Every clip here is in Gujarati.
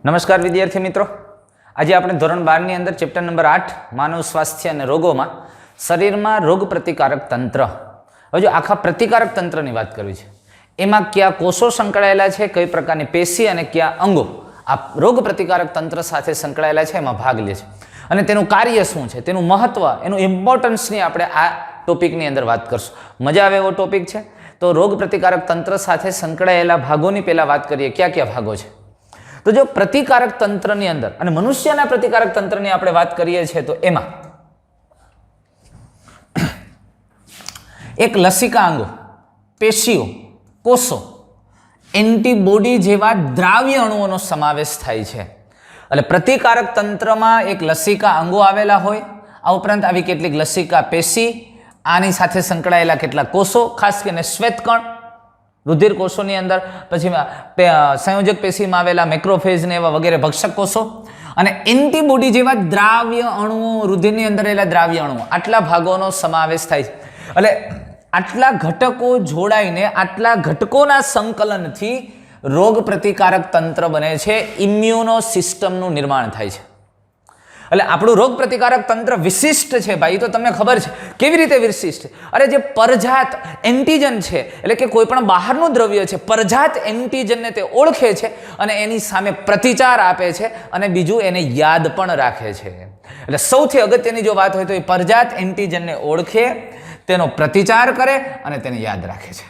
નમસ્કાર વિદ્યાર્થી મિત્રો, આજે આપણે ધોરણ 12 ની અંદર ચેપ્ટર નંબર 8 માનવ સ્વાસ્થ્ય અને રોગોમાં શરીરમાં રોગ પ્રતિકારક તંત્ર, હવે જો આખા પ્રતિકારક તંત્રની વાત કરવી છે, એમાં કયા કોષો સંકળાયેલા છે, કઈ પ્રકારની પેશી અને કયા અંગો આ રોગ પ્રતિકારક તંત્ર સાથે સંકળાયેલા છે, એમાં ભાગ લે છે અને તેનું કાર્ય શું છે, તેનું મહત્વ, એનું ઇમ્પોર્ટન્સની આપણે આ ટોપિકની અંદર વાત કરશું. મજા આવે એવો ટોપિક છે. તો રોગ પ્રતિકારક તંત્ર સાથે સંકળાયેલા ભાગોની પહેલા વાત કરીએ, કયા કયા ભાગો છે. તો જો પ્રતિકારક તંત્રની અંદર અને મનુષ્યના પ્રતિકારક તંત્રની આપણે વાત કરીએ છીએ તો એમાં એક લસિકા અંગો, પેશીઓ, કોષો, એન્ટીબોડી જેવા દ્રાવ્ય અણુઓનો સમાવેશ થાય છે. એટલે પ્રતિકારક તંત્રમાં એક લસિકા અંગો આવેલા હોય, આ ઉપરાંત આવી કેટલીક લસિકા પેશી, આની સાથે સંકળાયેલા કેટલાક કોષો, ખાસ કરીને શ્વેતકણ, રુધિર કોષોની અંદર, પછી સંયોજક પેશીમાં આવેલા મેક્રોફેજ ને એવા વગેરે ભક્ષક કોષો, અને એન્ટીબોડી જેવા દ્રાવ્ય અણુઓ, રુધિરની અંદર રહેલા દ્રાવ્ય અણુઓ, આટલા ભાગોનો સમાવેશ થાય છે. એટલે આટલા ઘટકો જોડાઈને, આટલા ઘટકોના સંકલનથી રોગ પ્રતિકારક તંત્ર બને છે, ઇમ્યુનો સિસ્ટમનું નિર્માણ થાય છે. એટલે આપણું રોગ પ્રતિકારક તંત્ર વિશિષ્ટ છે ભાઈ, એ તો તમને ખબર છે. કેવી રીતે વિશિષ્ટ? અરે જે પરજાત એન્ટીજન છે, એટલે કે કોઈ પણ બહારનું દ્રવ્ય છે, પરજાત એન્ટીજનને તે ઓળખે છે અને એની સામે પ્રતિચાર આપે છે અને બીજું એને યાદ પણ રાખે છે. એટલે સૌથી અગત્યની જો વાત હોય તો એ પરજાત એન્ટીજનને ઓળખે, તેનો પ્રતિચાર કરે અને તેને યાદ રાખે છે.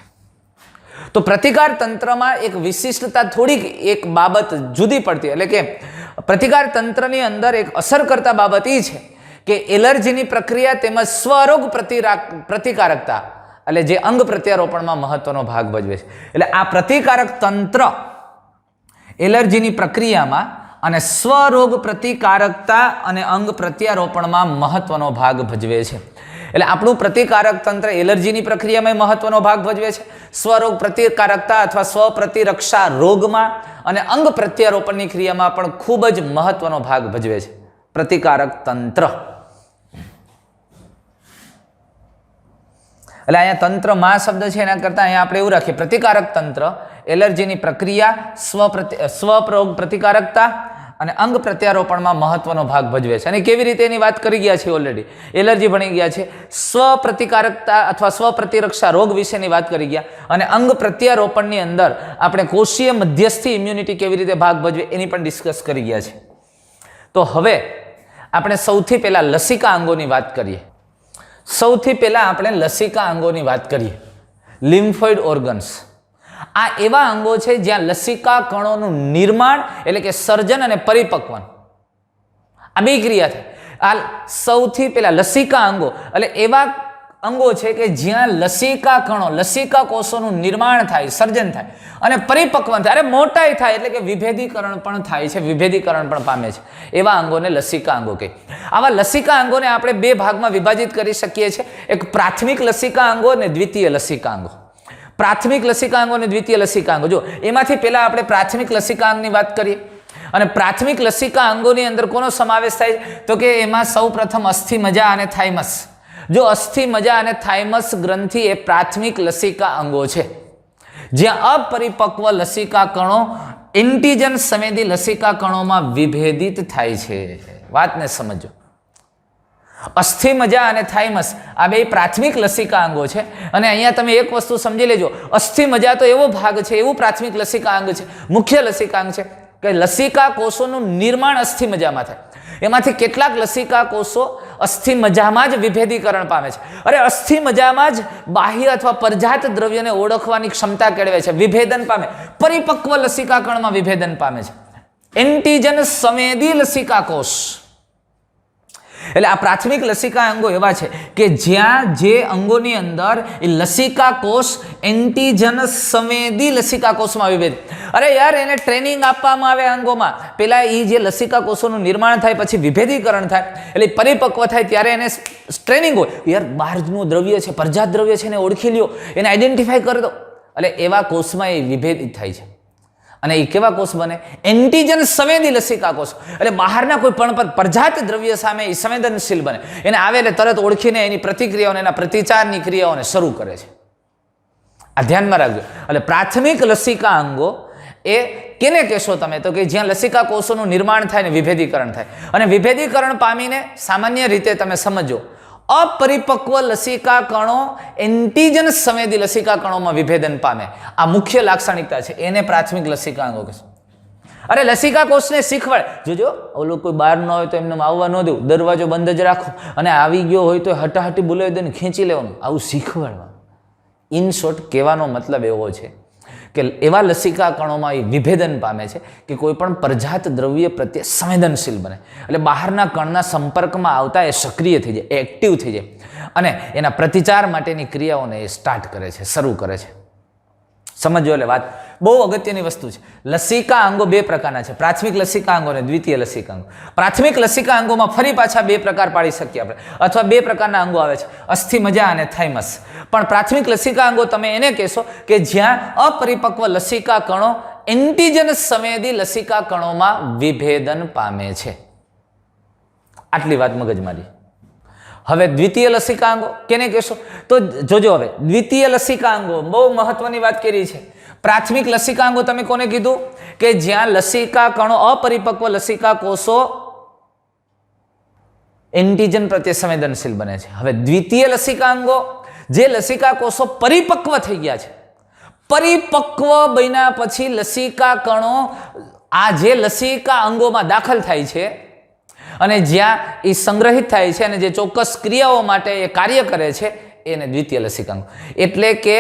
તો પ્રતિકાર તંત્રમાં એક વિશિષ્ટતા, થોડીક એક બાબત જુદી પડતી, એટલે કે પ્રતિકાર તંત્રની અંદર એક અસર કરતા બાબત એ છે કે એલર્જીની પ્રક્રિયા તેમજ સ્વરોગ પ્રતિકારકતા, એટલે જે અંગ પ્રત્યારોપણમાં મહત્વનો ભાગ ભજવે છે. એટલે આ પ્રતિકારક તંત્ર એલર્જીની પ્રક્રિયામાં અને સ્વરોગ પ્રતિકારકતા અને અંગ પ્રત્યારોપણમાં મહત્વનો ભાગ ભજવે છે. એટલે આપણું પ્રતિકારક તંત્ર એલર્જીની પ્રક્રિયામાં મહત્વનો ભાગ ભજવે છે, સ્વરોગ પ્રતિકારકતા અથવા સ્વપ્રતિરક્ષા રોગમાં અને અંગ પ્રત્યારોપણની ક્રિયામાં પણ ખૂબ જ મહત્વનો ભાગ ભજવે છે પ્રતિકારક તંત્ર. એટલે અહીંયા તંત્રમાં શબ્દ છે, એના કરતાં અહીંયા આપણે એવું રાખીએ, પ્રતિકારક તંત્ર એલર્જીની પ્રક્રિયા, સ્વરોગ પ્રતિકારકતા અને અંગ પ્રત્યારોપણમાં મહત્વનો ભાગ ભજવે છે. અને કેવી રીતે એની વાત કરી ગયા છે, ઓલરેડી એલર્જી ભણી ગયા છે, સ્વપ્રતિકારકતા અથવા સ્વપ્રતિરક્ષા રોગ વિશેની વાત કરી ગયા, અને અંગ પ્રત્યારોપણની અંદર આપણે કોષીય મધ્યસ્થી ઇમ્યુનિટી કેવી રીતે ભાગ ભજવે એની પણ ડિસ્કસ કરી ગયા છે. તો હવે આપણે સૌથી પહેલા લસિકા અંગોની વાત કરીએ. સૌથી પહેલા આપણે લસિકા અંગોની વાત કરીએ. લિમ્ફોઇડ ઓર્ગન્સ આ એવા અંગો છે જ્યાં લસિકા કણોનું નિર્માણ, એટલે કે સર્જન અને પરિપક્વન, આ બે ક્રિયા થાય. આ સૌથી પહેલા લસિકા અંગો એટલે એવા અંગો છે કે જ્યાં લસિકા કણો, લસિકા કોષોનું નિર્માણ થાય, સર્જન થાય અને પરિપક્વન થાય, અરે મોટાઈ થાય, એટલે કે વિભેદીકરણ પણ થાય છે, વિભેદીકરણ પણ પામે છે. એવા અંગોને લસિકા અંગો કહે. આવા લસિકા અંગોને આપણે બે ભાગમાં વિભાજિત કરી શકીએ છીએ, એક પ્રાથમિક લસિકા અંગો અને દ્વિતીય લસિકા અંગો. પ્રાથમિક લસિકા અંગો અને દ્વિતીય લસિકા અંગો. જો એમાંથી પહેલા આપણે પ્રાથમિક લસિકા અંગની વાત કરીએ. અને પ્રાથમિક લસિકા અંગોની અંદર કોનો સમાવેશ થાય તો કે એમાં સૌ પ્રથમ અસ્થિ મજા અને થાઇમસ. જો અસ્થિ મજા અને થાઇમસ ગ્રંથિ એ પ્રાથમિક લસિકા અંગો છે, જ્યાં અપરિપક્વ લસિકા કણો એન્ટીજન સંવેદી લસિકા કણોમાં વિભેદિત થાય છે. વાતને સમજો. અસ્થિ મજા અને થાઇમસ આ બે પ્રાથમિક લસિકા અંગો છે. અને અહીંયા તમે એક વસ્તુ સમજી લેજો, અસ્થિ મજા તો એવો ભાગ છે, એવું પ્રાથમિક લસિકા અંગ છે, મુખ્ય લસિકા અંગ છે કે લસિકા કોષોનું નિર્માણ અસ્થિ મજામાં થાય. એમાંથી કેટલાક લસિકા કોષો અસ્થિ મજામાં જ વિભેદીકરણ પામે છે. અરે અસ્થિ મજામાં જ બાહ્ય અથવા પરજાત દ્રવ્યને ઓળખવાની ક્ષમતા કેળવે છે, વિભેદન પામે, પરિપક્વ લસિકા કણમાં વિભેદન પામે છે. એન્ટીજન સંવેદી લસિકા કોષ. એટલે આ પ્રાથમિક લસિકા અંગો એવા છે કે જ્યાં જે અંગોની અંદર એ લસિકા કોષ એન્ટીજન સંવેદી લસિકા કોષમાં વિભેદિત. અરે યાર, એને ટ્રેનિંગ આપવામાં આવે અંગોમાં. પેલા એ જે લસિકા કોષોનું નિર્માણ થાય, પછી વિભેદીકરણ થાય, એટલે પરિપક્વ થાય ત્યારે એને ટ્રેનિંગ હોય, યાર બહારનું દ્રવ્ય છે, પરજાત દ્રવ્ય છે, એને ઓળખી લ્યો, એને આઈડેન્ટિફાઈ કરી દો. એટલે એવા કોષમાં એ વિભેદિત થાય છે. અને એ કેવા કોષ બને? એન્ટીજન સંવેદી લસિકા કોષ. એટલે બહારના કોઈ પણ પરજાત દ્રવ્ય સામે એ સંવેદનશીલ બને, એને આવે એટલે તરત ઓળખીને એની પ્રતિક્રિયાઓને, એના પ્રતિચારની ક્રિયાઓને શરૂ કરે છે. આ ધ્યાનમાં રાખજો. એટલે પ્રાથમિક લસિકા અંગો એ કેને કહેશો તમે? તો કે જ્યાં લસિકા કોષોનું નિર્માણ થાય ને વિભેદીકરણ થાય. અને વિભેદીકરણ પામીને સામાન્ય રીતે તમે સમજો અપરિપક્વ લસિકા કણો એન્ટીજન સંવેદી લસિકા કણોમાં વિભેદન પામે. આ મુખ્ય લાક્ષણિકતા છે, એને પ્રાથમિક લસિકાંગો કહેશે. અરે લસિકા કોષને શીખવાડે, જોજો ઓલું કોઈ બહાર ન હોય તો એમને આવવા ન દેવું, દરવાજો બંધ જ રાખો, અને આવી ગયો હોય તો હટાહટી બોલાવી દે ને ખેંચી લેવાનું, આવું શીખવાડવાનું. ઇન શોર્ટ કહેવાનો મતલબ એવો છે કે એવા લસિકા કણોમાં એ વિભેદન પામે છે કે કોઈ પણ પરજાત દ્રવ્ય પ્રત્યે સંવેદનશીલ બને. એટલે બહારના કણના સંપર્કમાં આવતા એ સક્રિય થઈ જાય, એક્ટિવ થઈ જાય, અને એના પ્રતિચાર માટેની ક્રિયાઓને એ સ્ટાર્ટ કરે છે, શરૂ કરે છે. સમજો એટલે વાત બહુ અગત્યની વસ્તુ છે. લસિકા અંગો બે પ્રકારના છે, પ્રાથમિક લસિકા અંગો અને દ્વિતીય લસિકા અંગો. પ્રાથમિક લસિકા અંગોમાં ફરી પાછા બે પ્રકાર પાડી શકીએ આપણે, અથવા બે પ્રકારના અંગો આવે છે, અસ્થિમજ્જા અને થાઇમસ. પણ પ્રાથમિક લસિકા અંગો તમે એને કહેશો કે જ્યાં અપરિપક્વ લસિકા કણો એન્ટીજન સંવેદી લસિકા કણોમાં વિભેદન પામે છે. આટલી વાત મગજમારી. હવે દ્વિતીય લસિકાંગો કેને કહેશો? તો જોજો, હવે દ્વિતીય લસિકાંગો બહુ મહત્વની વાત કરી છે. પ્રાથમિક લસિકાંગો તમે કોને કીધું? કે જ્યાં લસિકા કણો અપરિપક્વ લસિકા કોષો એન્ટીજન પ્રત્યે સંવેદનશીલ બને છે. હવે દ્વિતીય લસિકાંગો જે લસિકા કોષો પરિપક્વ થઈ ગયા છે, પરિપક્વ બન્યા પછી લસિકા કણો આ જે લસિકા અંગોમાં દાખલ થાય છે અને જ્યાં એ સંગ્રહિત થાય છે અને જે ચોક્કસ ક્રિયાઓ માટે એ કાર્ય કરે છે એને દ્વિતીય લસિકાંગો. એટલે કે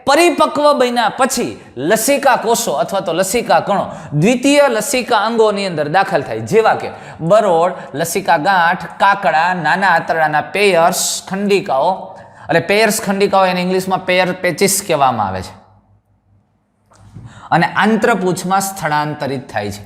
પરિપક્વ બન્યા પછી લસિકા કોષો અથવા તો લસિકા કણો દ્વિતીય લસિકા અંગોની અંદર દાખલ થાય, જેવા કે બરોળ, લસિકા ગાંઠ, કાકડા, નાના આંતરડાના પેયર્સ, ખંડિકાઓ. એટલે પેયર્સ ખંડિકાઓ એને ઇંગ્લિશમાં પેયર પેચિસ કહેવામાં આવે છે. અને આંત્રપૂંછમાં સ્થળાંતરિત થાય છે.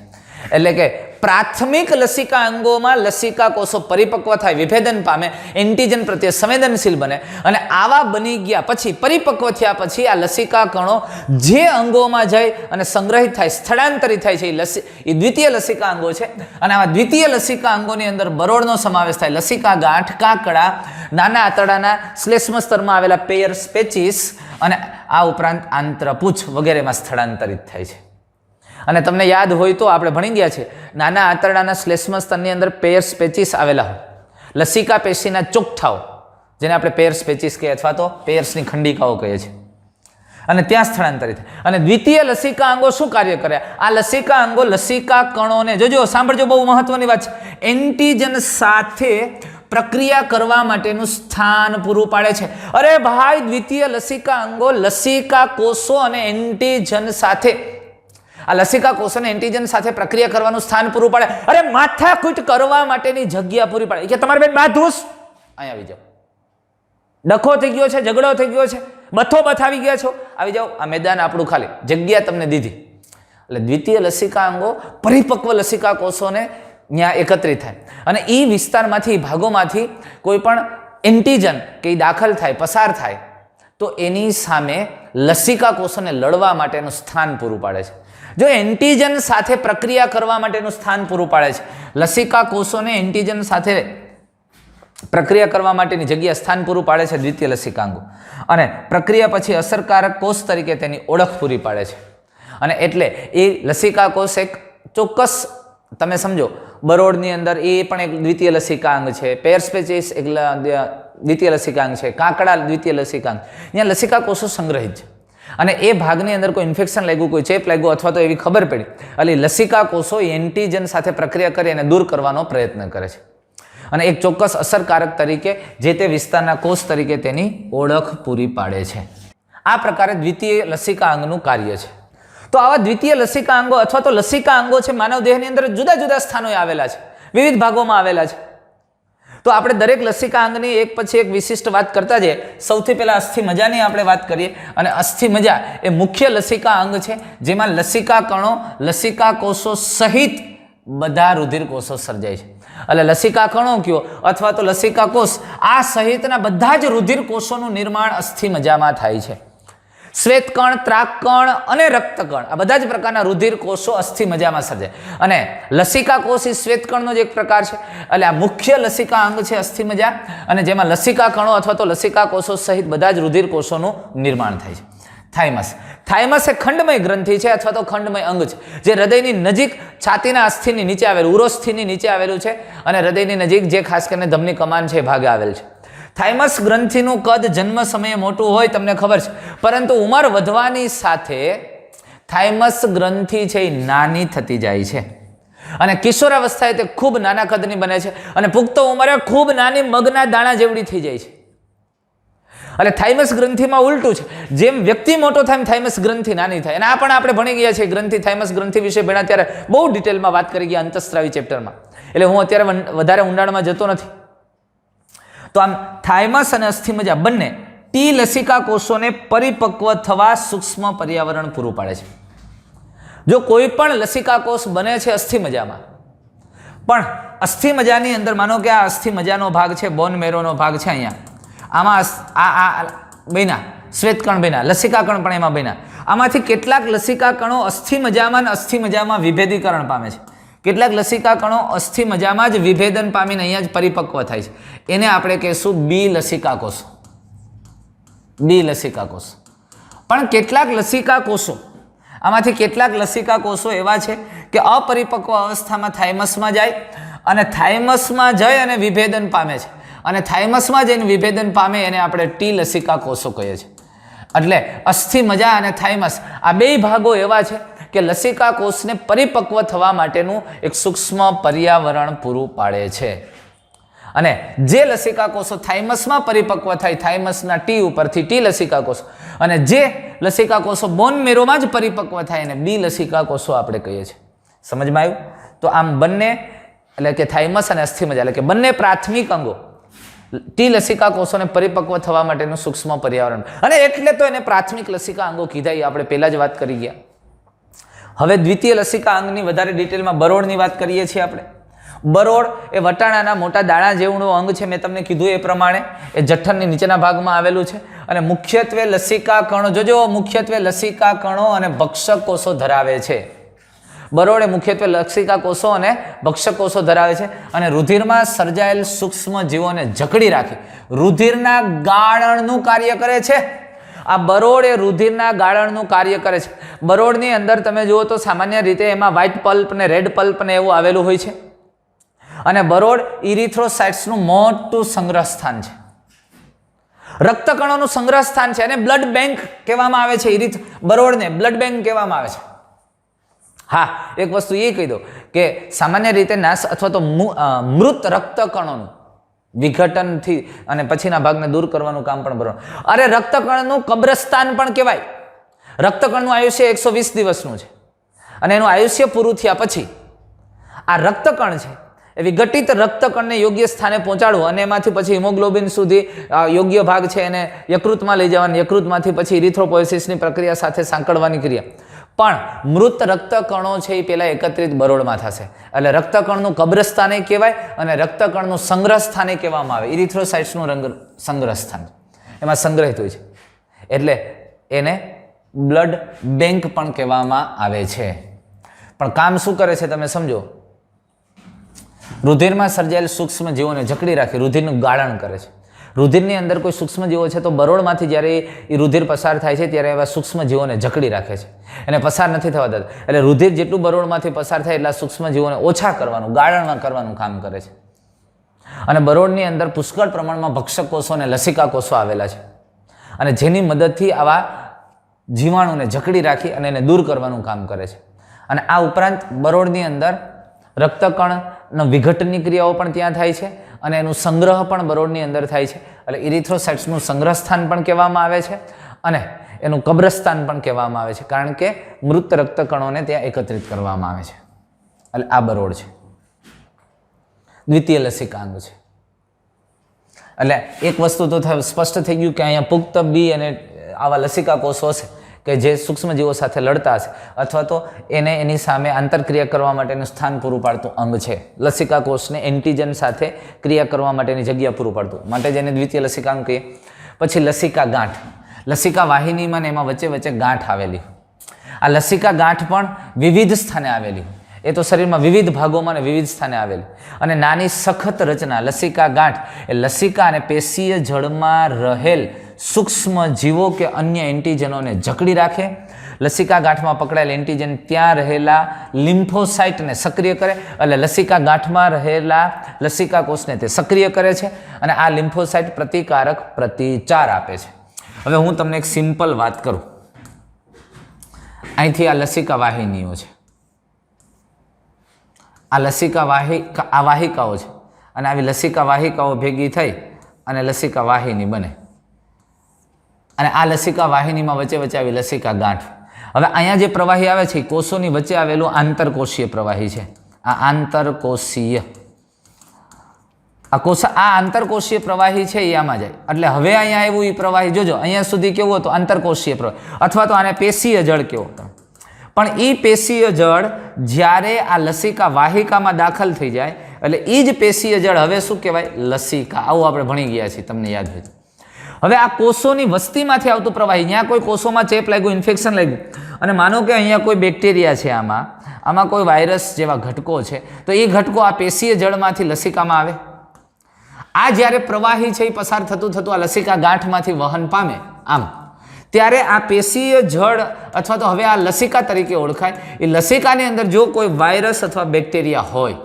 એટલે કે પ્રાથમિક લસિકા અંગોમાં લસિકા કોષો પરિપક્વ થાય, વિભેદન પામે, એન્ટીજન પ્રત્યે સંવેદનશીલ બને, અને આવા બની ગયા પછી પરિપક્વ થયા પછી આ લસિકા કણો જે અંગોમાં જાય અને સંગ્રહિત થાય, સ્થળાંતરિત થાય છે એ દ્વિતીય લસિકા અંગો છે. અને આવા દ્વિતીય લસિકા અંગોની અંદર બરોળનો સમાવેશ થાય, લસિકા ગાંઠ, કાકડા, નાના આંતરડાના શ્લેષ્મ સ્તરમાં આવેલા પેયર્સ પેચિસ અને આ ઉપરાંત આંત્રપૂંછ વગેરેમાં સ્થળાંતરિત થાય છે. અને તમને યાદ હોય તો આપણે ભણી ગયા છે, નાના આંતરડાના શ્લેષ્મ સ્તરની અંદર પેયર્સ પેચિસ આવેલા હોય, લસિકા પેશીના ચોકઠાઓ જેને આપણે પેયર્સ પેચિસ કહીએ અથવા તો પેયર્સની ખંડિકાઓ કહીએ છીએ, અને ત્યાં સ્થળાંતરિત. અને દ્વિતીય લસિકા અંગો શું કાર્ય કરે? આ લસિકા અંગો લસિકા કણોને, જોજો સાંભળજો, બહુ મહત્વની વાત છે, એન્ટીજન સાથે પ્રક્રિયા કરવા માટેનું સ્થાન પૂરું પાડે છે. અરે ભાઈ, દ્વિતીય લસિકા અંગો લસિકા કોષો અને એન્ટીજન સાથે, આ લસિકા કોષોને એન્ટીજન સાથે પ્રક્રિયા કરવાનું સ્થાન પૂરું પાડે. અરે માથાકૂટ કરવા માટેની જગ્યા પૂરી પાડે. કે તમારે બેન બાધુસ અહીં આવી જાઓ, ડખો થઈ ગયો છે, ઝઘડો થઈ ગયો છે, બથો બથાવી ગયા છો, આવી જાઓ, આ મેદાન આપણું ખાલી, જગ્યા તમને દીધી. એટલે દ્વિતીય લસિકા અંગો પરિપક્વ લસિકા કોષોને ત્યાં એકત્રિત થાય અને એ વિસ્તારમાંથી, ભાગોમાંથી કોઈ પણ એન્ટીજન કે દાખલ થાય, પસાર થાય તો એની સામે લસિકા કોષોને લડવા માટેનું સ્થાન પૂરું પાડે છે. જો એન્ટીજન સાથે પ્રક્રિયા કરવા માટેનું સ્થાન પૂરું પાડે છે, લસિકા કોષોને એન્ટીજન સાથે પ્રક્રિયા કરવા માટેની જગ્યા, સ્થાન પૂરું પાડે છે દ્વિતીય લસિકાંગો. અને પ્રક્રિયા પછી અસરકારક કોષ તરીકે તેની ઓળખ પૂરી પાડે છે. અને એટલે એ લસિકા કોષ એક ચોક્કસ, તમે સમજો, બરોળની અંદર એ પણ એક દ્વિતીય લસિકાંગ છે, પેયર્સ પેચિસ એક દ્વિતીય લસિકાંગ છે, કાકડા દ્વિતીય લસિકાંગ. ત્યાં લસિકા કોષો સંગ્રહિત છે અને એ ભાગની અંદર કોઈ ઇન્ફેક્શન લાગ્યું, કોઈ ચેપ લાગ્યો અથવા તો એવી ખબર પડી, એટલે લસિકા કોષો એન્ટીજન સાથે પ્રક્રિયા કરી અને દૂર કરવાનો પ્રયત્ન કરે છે અને એક ચોક્કસ અસરકારક તરીકે જે તે વિસ્તારના કોષ તરીકે તેની ઓળખ પૂરી પાડે છે. આ પ્રકારે દ્વિતીય લસિકા અંગનું કાર્ય છે. તો આવા દ્વિતીય લસિકા અંગો અથવા તો લસિકા અંગો છે માનવ દેહની અંદર જુદા જુદા સ્થાનોએ આવેલા છે, વિવિધ ભાગોમાં આવેલા છે. તો આપણે દરેક લસિકા અંગની એક પછી એક વિશિષ્ટ વાત કરતા જઈએ. સૌથી પહેલા અસ્થિમજ્જાની આપણે વાત કરીએ. અને અસ્થિમજ્જા એ મુખ્ય લસિકા અંગ છે જેમાં લસિકા કણો, લસિકા કોષો સહિત બધા રુધિર કોષો સર્જાય છે. એટલે લસિકા કણો કયો અથવા તો લસિકા કોષ, આ સહિતના બધા જ રુધિર કોષોનું નિર્માણ અસ્થિમજ્જામાં થાય છે. શ્વેતકણ, ત્રાકકણ અને રક્તકણ, આ બધા જ પ્રકારના રુધિર કોષો અસ્થિમજ્જામાં સર્જાય. અને લસિકા કોષ એ શ્વેતકણનો જ એક પ્રકાર છે. એટલે આ મુખ્ય લસિકા અંગ છે અસ્થિમજ્જા, અને જેમાં લસિકા કણો અથવા તો લસિકા કોષો સહિત બધા જ રુધિર કોષોનું નિર્માણ થાય છે. થાઇમસ. થાઇમસ એ ખંડમય ગ્રંથિ છે અથવા તો ખંડમય અંગ છે, જે હૃદયની નજીક છાતીના અસ્થિની નીચે આવેલું, ઉરોસ્થિની નીચે આવેલું છે અને હૃદયની નજીક જે ખાસ કરીને ધમની કમાન છે એ ભાગે આવેલ છે. થાઇમસ ગ્રંથિનું કદ જન્મ સમયે મોટું હોય તમને ખબર છે, પરંતુ ઉંમર વધવાની સાથે થાઇમસ ગ્રંથિ છે એ નાની થતી જાય છે અને કિશોરાવસ્થાએ તે ખૂબ નાના કદની બને છે અને પુખ્ત ઉંમરે ખૂબ નાની મગના દાણા જેવડી થઈ જાય છે. એટલે થાઇમસ ગ્રંથિમાં ઉલટું છે, જેમ વ્યક્તિ મોટો થાય થાઇમસ ગ્રંથિ નાની થાય. અને આ પણ આપણે ભણી ગયા છે ગ્રંથિ, થાઇમસ ગ્રંથિ વિશે ભણ્યા ત્યારે બહુ ડિટેલમાં વાત કરી ગયા અંતઃસ્ત્રાવી ચેપ્ટરમાં, એટલે હું અત્યારે વધારે ઊંડાણમાં જતો નથી. તો આમ થાઇમસ અને અસ્થિમજ્જા બંને ટી લસિકા કોષોને પરિપક્વ થવા સૂક્ષ્મ પર્યાવરણ પૂરું પાડે છે. જો કોઈ પણ લસિકા કોષ બને છે અસ્થિમજ્જામાં, પણ અસ્થિમજ્જાની અંદર માનો કે આ અસ્થિમજ્જાનો ભાગ છે, બોન મેરોનો ભાગ છે, અહીંયા આમાં આ બન્યા શ્વેતકણ બન્યા, લસિકા કણ પણ એમાં બન્યા. આમાંથી કેટલાક લસિકા કણો અસ્થિમજ્જામાં વિભેદીકરણ પામે છે, કેટલાક લસિકા કણો અસ્થિમજ્જામાં જ વિભેદન પામીને અહીંયા જ પરિપક્વ થાય છે. એને આપણે કહીશું બી લસિકા કોષો. બી લસિકા કોષ. પણ કેટલાક લસિકા કોષો, આમાંથી કેટલાક લસિકા કોષો એવા છે કે અપરિપક્વ અવસ્થામાં થાઇમસમાં જાય અને થાઇમસમાં જઈ અને વિભેદન પામે છે, અને થાઇમસમાં જઈને વિભેદન પામે એને આપણે ટી લસિકા કોષો કહીએ છીએ. એટલે અસ્થિમજ્જા અને થાઇમસ આ બે ભાગો એવા છે કે લસિકા કોષને પરિપક્વ થવા માટેનું એક સૂક્ષ્મ પર્યાવરણ પૂરું પાડે છે. અને જે લસિકા કોષો થાઇમસમાં પરિપક્વ થાય, થાઇમસના ટી ઉપરથી ટી લસિકા કોષો, અને જે લસિકા કોષો બોન મેરોમાં જ પરિપક્વ થાય એને બી લસિકા કોષો આપણે કહીએ છીએ. સમજમાં આવ્યું? તો આમ બંને એટલે કે થાઇમસ અને અસ્થિમજ્જા એટલે કે બંને પ્રાથમિક અંગો ટી લસિકા કોષોને પરિપક્વ થવા માટેનું સૂક્ષ્મ પર્યાવરણ, અને એટલે તો એને પ્રાથમિક લસિકા અંગો કીધા, એ આપણે પહેલા જ વાત કરી ગયા. હવે દ્વિતીય લસિકા અંગની વધારે ડિટેલમાં બરોળની વાત કરીએ છીએ આપણે. બરોળ એ વટાણાના મોટા દાણા જેવડું અંગ છે, મેં તમને કીધું એ પ્રમાણે એ જઠરની નીચેના ભાગમાં આવેલું છે અને મુખ્યત્વે લસિકા કણો, જોજો મુખ્યત્વે લસિકા કણો અને ભક્ષક કોષો ધરાવે છે. બરોળ એ મુખ્યત્વે લસિકા કોષો અને ભક્ષક કોષો ધરાવે છે અને રુધિરમાં સર્જાયેલ સૂક્ષ્મ જીવોને જકડી રાખી રુધિરના ગાળણનું કાર્ય કરે છે. આ બરોળ એ રુધિરના ગાળણનું કાર્ય કરે છે. બરોળની અંદર તમે જુઓ તો સામાન્ય રીતે એમાં વ્હાઇટ પલ્પ ને રેડ પલ્પ ને એવું આવેલું હોય છે, અને બરોળ ઇરિથ્રોસાઇટ્સનું મોટું સંગ્રહ સ્થાન છે, રક્તકણોનું સંગ્રહ સ્થાન છે, અને બ્લડ બેંક કહેવામાં આવે છે. બરોળને બ્લડ બેંક કહેવામાં આવે છે. હા, એક વસ્તુ એ કહી દો કે સામાન્ય રીતે નાશ અથવા તો મૃત રક્તકણોનું વિઘટનથી અને પછીના ભાગને દૂર કરવાનું કામ પણ બરોળ. અરે રક્તકણનું કબ્રસ્તાન પણ કહેવાય. રક્તકણનું આયુષ્ય 120 દિવસનું છે અને એનું આયુષ્ય પૂરું થયા પછી આ રક્તકણ છે એ વિઘટિત રક્તકણને યોગ્ય સ્થાને પહોંચાડવું અને એમાંથી પછી હિમોગ્લોબિન સુધી યોગ્ય ભાગ છે એને યકૃતમાં લઈ જવાની, યકૃતમાંથી પછી ઇરિથ્રોપોએસિસની પ્રક્રિયા સાથે સાંકળવાની ક્રિયા. પણ મૃત રક્તકણો છે એ પહેલાં એકત્રિત બરોળમાં થશે, એટલે રક્તકણનું કબ્રસ્તાને કહેવાય અને રક્તકણનું સંગ્રહ સ્થાને કહેવામાં આવે. ઇરિથ્રોસાઇટ્સનું સંગ્રહ સ્થાન એમાં સંગ્રહિત હોય છે, એટલે એને બ્લડ બેંક પણ કહેવામાં આવે છે. પણ કામ શું કરે છે તમે સમજો. રુધિરમાં સર્જાયેલ સૂક્ષ્મ જીવોને જકડી રાખી રુધિરનું ગાળણ કરે છે. રુધિરની અંદર કોઈ સૂક્ષ્મ જીવો છે તો બરોળમાંથી જ્યારે એ રુધિર પસાર થાય છે ત્યારે એવા સૂક્ષ્મ જીવોને જકડી રાખે છે, એને પસાર નથી થવા દેતા. એટલે રુધિર જેટલું બરોળમાંથી પસાર થાય એટલા સૂક્ષ્મ જીવોને ઓછા કરવાનું, ગાળણમાં કરવાનું કામ કરે છે. અને બરોળની અંદર પુષ્કળ પ્રમાણમાં ભક્ષક કોષો અને લસિકા કોષો આવેલા છે, અને જેની મદદથી આવા જીવાણુને જકડી રાખી અને એને દૂર કરવાનું કામ કરે છે. અને આ ઉપરાંત બરોળની અંદર રક્તકણનો વિઘટનની ક્રિયાઓ પણ ત્યાં થાય છે અને એનું સંગ્રહ પણ બરોળની અંદર થાય છે. એટલે ઇરિથ્રોસાઇટ્સનું સંગ્રહ સ્થાન પણ કહેવામાં આવે છે અને એનું કબ્રસ્તાન પણ કહેવામાં આવે છે, કારણ કે મૃત રક્તકણોને ત્યાં એકત્રિત કરવામાં આવે છે. એટલે આ બરોળ છે, દ્વિતીય લસિકાંગ છે. એટલે એક વસ્તુ તો સ્પષ્ટ થઈ ગયું કે અહીંયા પુખ્ત બી અને આવા લસિકા કોષો હશે કે જે સૂક્ષ્મજીવો સાથે લડતા હશે અથવા તો એને એની સામે આંતરક્રિયા કરવા માટેનું સ્થાન પૂરું પાડતું અંગ છે. લસિકા કોષને એન્ટીજન સાથે ક્રિયા કરવા માટેની જગ્યા પૂરું પાડતું, માટે જેને દ્વિતીય લસિકાંગ કહીએ. પછી લસિકા ગાંઠ, લસિકા વાહિનીમાં એમાં વચ્ચે વચ્ચે ગાંઠ આવેલી. આ લસિકા ગાંઠ પણ વિવિધ સ્થાને આવેલી, એ તો શરીરમાં વિવિધ ભાગોમાં અને વિવિધ સ્થાને આવેલી. અને નાની સખત રચના લસિકા ગાંઠ એ લસિકા અને પેશીય જળમાં રહેલ સૂક્ષ્મ જીવો કે અન્ય એન્ટીજનોને જકડી રાખે. લસિકા ગાંઠમાં પકડાયેલ એન્ટીજન ત્યાં રહેલા લિમ્ફોસાઇટને સક્રિય કરે, એટલે લસિકા ગાંઠમાં રહેલા લસિકા કોષને તે સક્રિય કરે છે અને આ લિમ્ફોસાઇટ પ્રતિકારક પ્રતિચાર આપે છે. હવે હું તમને એક સિમ્પલ વાત કરું. અહીંથી આ લસિકા વાહિનીઓ છે, આ લસિકા વાહિકાઓ છે અને આવી લસિકા વાહિકાઓ ભેગી થઈ અને લસિકા વાહિની બને અને આ લસિકા વાહિનીમાં વચ્ચે વચ્ચે આવી લસિકા ગાંઠ. હવે અહીંયા જે પ્રવાહી આવે છે એ કોષોની વચ્ચે આવેલું આંતરકોષીય પ્રવાહી છે. આ આંતરકોષીય આ આંતરકોષીય પ્રવાહી છે એ આમાં જાય. એટલે હવે અહીંયા એવું એ પ્રવાહી જોજો, અહીંયા સુધી કેવું હતું આંતરકોષીય પ્રવાહી, અથવા તો આને પેશીય જળ કેવો. પણ એ પેશીય જળ જ્યારે આ લસિકા વાહિકામાં દાખલ થઈ જાય એટલે એ જ પેશીય જળ હવે શું કહેવાય? લસિકા. આવું આપણે ભણી ગયા છીએ, તમને યાદ હોય તો. હવે આ કોષોની વસ્તીમાંથી આવતું પ્રવાહી, ત્યાં કોઈ કોષોમાં ચેપ લાગ્યું, ઇન્ફેક્શન લાગ્યું અને માનો કે અહીંયા કોઈ બેક્ટેરિયા છે, આમાં કોઈ વાયરસ જેવા ઘટકો છે, તો એ ઘટકો આ પેશીય જળમાંથી લસિકામાં આવે. આ જ્યારે પ્રવાહી છે એ પસાર થતું થતું આ લસિકા ગાંઠમાંથી વહન પામે આમ, ત્યારે આ પેશીય જળ અથવા તો હવે આ લસિકા તરીકે ઓળખાય. એ લસિકાની અંદર જો કોઈ વાયરસ અથવા બેક્ટેરિયા હોય,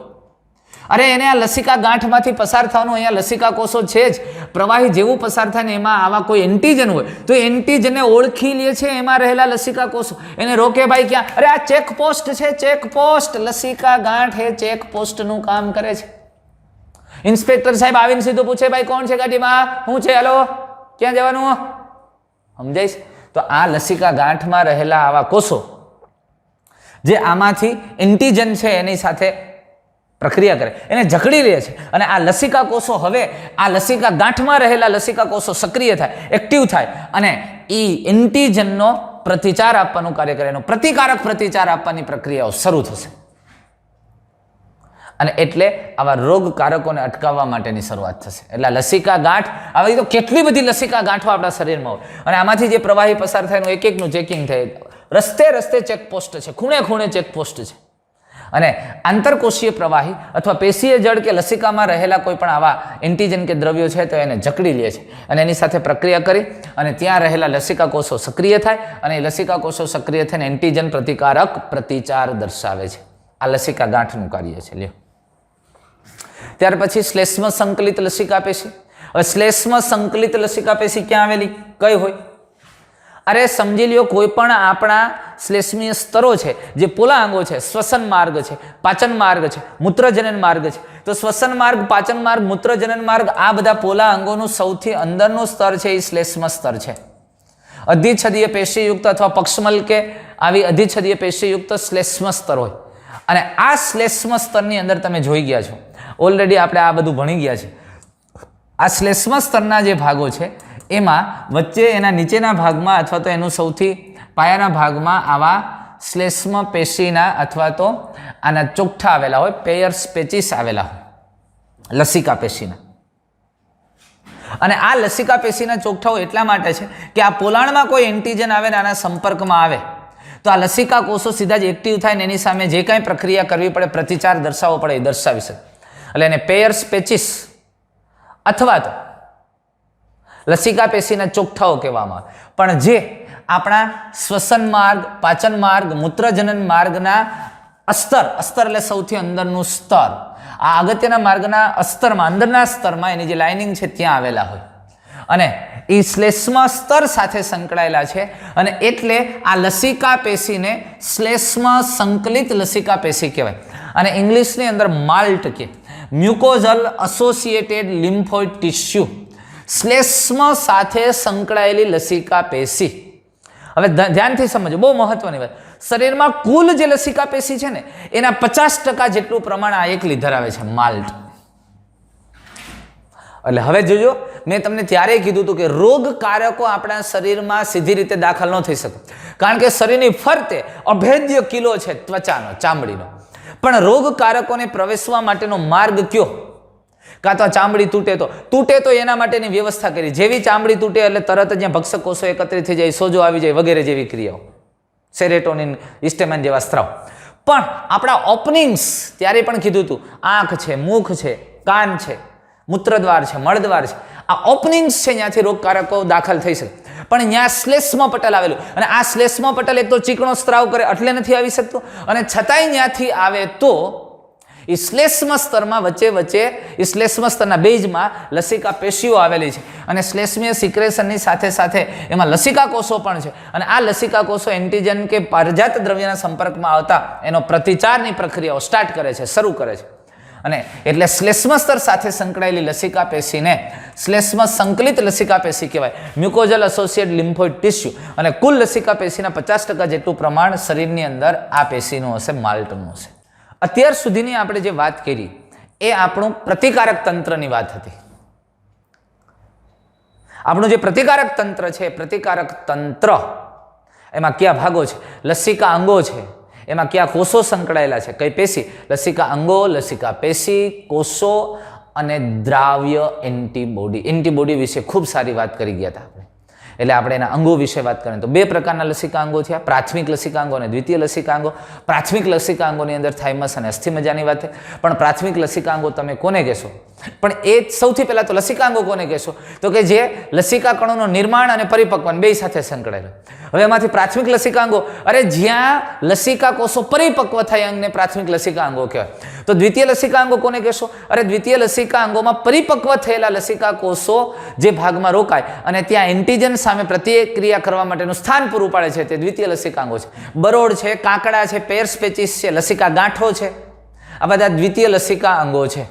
અરે એને આ લસિકા ગાંઠમાંથી પસાર થવાનું, અહીંયા લસિકા કોષો છે જ, પ્રવાહી જેવું પસાર થાય ને એમાં આવા કોઈ એન્ટીજન હોય તો એન્ટીજનને ઓળખી લે છે એમાં રહેલા લસિકા કોષો, એને રોકે ભાઈ ક્યાં? અરે આ ચેકપોસ્ટ છે, ચેકપોસ્ટ. લસિકા ગાંઠ એ ચેકપોસ્ટનું કામ કરે છે. ઇન્સ્પેક્ટર સાહેબ આવીને સીધું પૂછે, ભાઈ કોણ છે ગાડીમાં? શું છે? હલો, ક્યાં જવાનું? સમજાઈશ? તો આ લસિકા ગાંઠમાં રહેલા આવા કોષો જે આમાંથી એન્ટીજન છે એની સાથે પ્રક્રિયા કરે, એને જકડી લે છે અને આ લસિકા કોષો હવે આ લસિકા ગાંઠમાં રહેલા લસિકા કોષો સક્રિય થાય, એક્ટિવ થાય અને એ એન્ટીજનનો પ્રતિચાર આપવાનું કાર્ય કરે, એનો પ્રતિકારક પ્રતિચાર આપવાની પ્રક્રિયાઓ શરૂ થશે. અને એટલે આવા રોગકારકોને અટકાવવા માટેની શરૂઆત થશે. એટલે લસિકા ગાંઠ, આવી તો કેટલી બધી લસિકા ગાંઠો આપણા શરીરમાં હોય અને આમાંથી જે પ્રવાહી પસાર થાય એનું એક એકનું ચેકિંગ થાય. રસ્તે રસ્તે ચેકપોસ્ટ છે, ખૂણે ખૂણે ચેકપોસ્ટ છે. અને આંતરકોષીય પ્રવાહી અથવા પેશીય જળ કે લસિકામાં રહેલા કોઈ પણ આવા એન્ટીજન કે દ્રવ્યો છે તો એને જકડી લે છે અને એની સાથે પ્રક્રિયા કરી અને ત્યાં રહેલા લસિકા કોષો સક્રિય થાય અને એ લસિકા કોષો સક્રિય થઈને એન્ટીજન પ્રતિકારક પ્રતિચાર દર્શાવે છે. આ લસિકા ગાંઠનું કાર્ય છે. લ્યો, ત્યાર પછી શ્લેષ્મ સંકલિત લસિકા પેશી. હવે શ્લેષ્મ સંકલિત લસિકા પેશી ક્યાં આવેલી, કઈ હોય? અરે સમજી લ્યો, કોઈ પણ આપણા શ્લેષ્મીય સ્તરો છે જે પોલાંગો છે, શ્વસન માર્ગ છે, પાચન માર્ગ છે, મૂત્રજનન માર્ગ છે. તો શ્વસન માર્ગ, પાચન માર્ગ, મૂત્રજનન માર્ગ, આ બધા પોલા અંગોનું સૌથી અંદરનું સ્તર છે એ શ્લેષ્મ સ્તર છે. અધિચ્છદીય પેશીયુક્ત અથવા પક્ષમલ કે આવી અધિચ્છદીય પેશીયુક્ત શ્લેષ્મ સ્તર હોય અને આ શ્લેષ્મ સ્તરની અંદર તમે જોઈ ગયા છો, ઓલરેડી આપણે આ બધું ભણી ગયા છે. આ શ્લેષ્મ સ્તરના જે ભાગો છે એમાં વચ્ચે એના નીચેના ભાગમાં અથવા તો એનું સૌથી પાયાના ભાગમાં આવા શ્લેષ્મ પેશીના અથવા તો આના ચોકઠા આવેલા હોય, પેયર્સ પેચીસ આવેલા હોય લસિકા પેશીના. અને આ લસિકા પેશીના ચોકઠાઓ એટલા માટે છે કે આ પોલાણમાં કોઈ એન્ટીજન આવે ને આના સંપર્કમાં આવે તો આ લસિકા કોષો સીધા જ એક્ટિવ થાય ને એની સામે જે કાંઈ પ્રક્રિયા કરવી પડે, પ્રતિચાર દર્શાવવો પડે એ દર્શાવી શકે. એટલે એને પેયર્સ પેચીસ અથવા તો લસિકા પેશીના ચોકઠાઓ કહેવામાં આવે. પણ જે આપણા શ્વસન માર્ગ, પાચન માર્ગ, મૂત્રજનન માર્ગના અસ્તર એટલે સૌથી અંદરનું સ્તર, આ અગત્યના માર્ગના અસ્તરમાં, અંદરના સ્તરમાં એની જે લાઇનિંગ છે ત્યાં આવેલા હોય અને એ શ્લેષ્મ સ્તર સાથે સંકળાયેલા છે અને એટલે આ લસિકા પેશીને શ્લેષ્મ સંકલિત લસિકા પેશી કહેવાય. અને ઇંગ્લિશની અંદર માલ્ટ કે મ્યુકોઝલ એસોસિએટેડ લિમ્ફોઇડ ટિશ્યુ, શ્લેષ્મ સાથે સંકળાયેલી લસિકા પેશી. હવે ધ્યાનથી સમજો, બહુ મહત્વની વાત. શરીરમાં કુલ જે લસિકા પેશી છે ને એના 50% જેટલું પ્રમાણ આ એકલી ધરાવે છે, માલ્ટ. એટલે હવે જોજો, મેં તમને ત્યારે કીધું હતું કે રોગકારકો આપણા શરીરમાં સીધી રીતે દાખલ ન થઈ શકે કારણ કે શરીરની ફરતે અભેદ્ય કિલો છે ત્વચાનો, ચામડીનો. પણ રોગકારકોને પ્રવેશવા માટેનો માર્ગ કયો? કાં તો ચામડી તૂટે તો એના માટેની વ્યવસ્થા કરી. જેવી ચામડી તૂટે એટલે તરત જ ભક્ષક કોષો એકત્રિત થઈ જાય, સોજો આવી જાય વગેરે જેવી ક્રિયાઓ, સેરેટોનિન, હિસ્ટેમિન જેવા સ્ત્રાવ. પણ આપણા ઓપનિંગ્સ ત્યારે પણ કીધું હતું, આંખ છે, મુખ છે, કાન છે, મૂત્રદ્વાર છે, મળદ્વાર છે, આ ઓપનિંગ્સ છે, ત્યાંથી રોગકારકો દાખલ થઈ શકે. પણ ત્યાં શ્લેષ્મ પટલ આવેલું, અને આ શ્લેષ્મ પટલ એક તો ચીકણો સ્ત્રાવ કરે એટલે નથી આવી શકતું, અને છતાંય ત્યાંથી આવે તો એ શ્લેષ્મ સ્તરમાં વચ્ચે એ શ્લેષ્મ સ્તરના બેઝમાં લસિકા પેશીઓ આવેલી છે, અને શ્લેષ્મીય સિક્રેશનની સાથે સાથે એમાં લસિકા કોષો પણ છે, અને આ લસિકા કોષો એન્ટીજન કે પારજાત દ્રવ્યના સંપર્કમાં આવતા એનો પ્રતિચારની પ્રક્રિયાઓ સ્ટાર્ટ કરે છે, શરૂ કરે છે. અને એટલે શ્લેષ્મ સ્તર સાથે સંકળાયેલી લસિકા પેશીને શ્લેષ્મ સંકલિત લસિકા પેશી કહેવાય. મ્યુકોઝલ એસોસિએટ લિમ્ફોઇડ ટિશ્યુ, અને કુલ લસિકા પેશીના 50% જેટલું પ્રમાણ શરીરની અંદર આ પેશીનું હશે, માલ્ટનું હશે. અત્યાર સુધીની આપણે જે વાત કરી એ આપણું પ્રતિકારક તંત્રની વાત હતી. આપણું જે પ્રતિકારક તંત્ર છે, પ્રતિકારક તંત્ર એમાં કયા ભાગો છે? લસિકા અંગો છે, એમાં કયા કોષો સંકળાયેલા છે? કઈ પેશી? લસિકા અંગો, લસિકા પેશી, કોષો અને દ્રાવ્ય એન્ટીબોડી. એન્ટીબોડી વિશે ખૂબ સારી વાત કરી ગયા હતા આપણે. એટલે આપણે એના અંગો વિશે વાત કરીએ તો બે પ્રકારના લસિકાંગો થયા, પ્રાથમિક લસિકાંગો અને દ્વિતીય લસિકાંગો. પ્રાથમિક લસિકાંગોની અંદર થાઇમસ અને અસ્થિમજ્જાની વાત છે, પણ પ્રાથમિક લસિકાંગો તમે કોને કહેશો? પણ એ સૌથી પહેલા તો લસિકાંગો કોને કહેશો? તો કે જે લસિકા કણોનું નિર્માણ અને પરિપક્વન બે સાથે સંકળાયેલું. હવે એમાંથી પ્રાથમિક લસિકાંગો, અરે જ્યાં લસિકા કોષો પરિપક્વ થાય અંગને પ્રાથમિક લસિકાંગો કહેવાય. તો દ્વિતીય લસિકાંગો કોને કહેશો? અરે દ્વિતીય લસિકાંગોમાં પરિપક્વ થયેલા લસિકા કોષો જે ભાગમાં રોકાય અને ત્યાં એન્ટીજન સામે પ્રતિક્રિયા કરવા માટેનું સ્થાન પૂરું પાડે છે, તે દ્વિતીય લસિકાંગો છે. બરોડ છે, કાકડા છે, પેર્સ પેચીસ છે, લસિકા ગાંઠો છે, આ બધા દ્વિતીય લસિકા અંગો છે.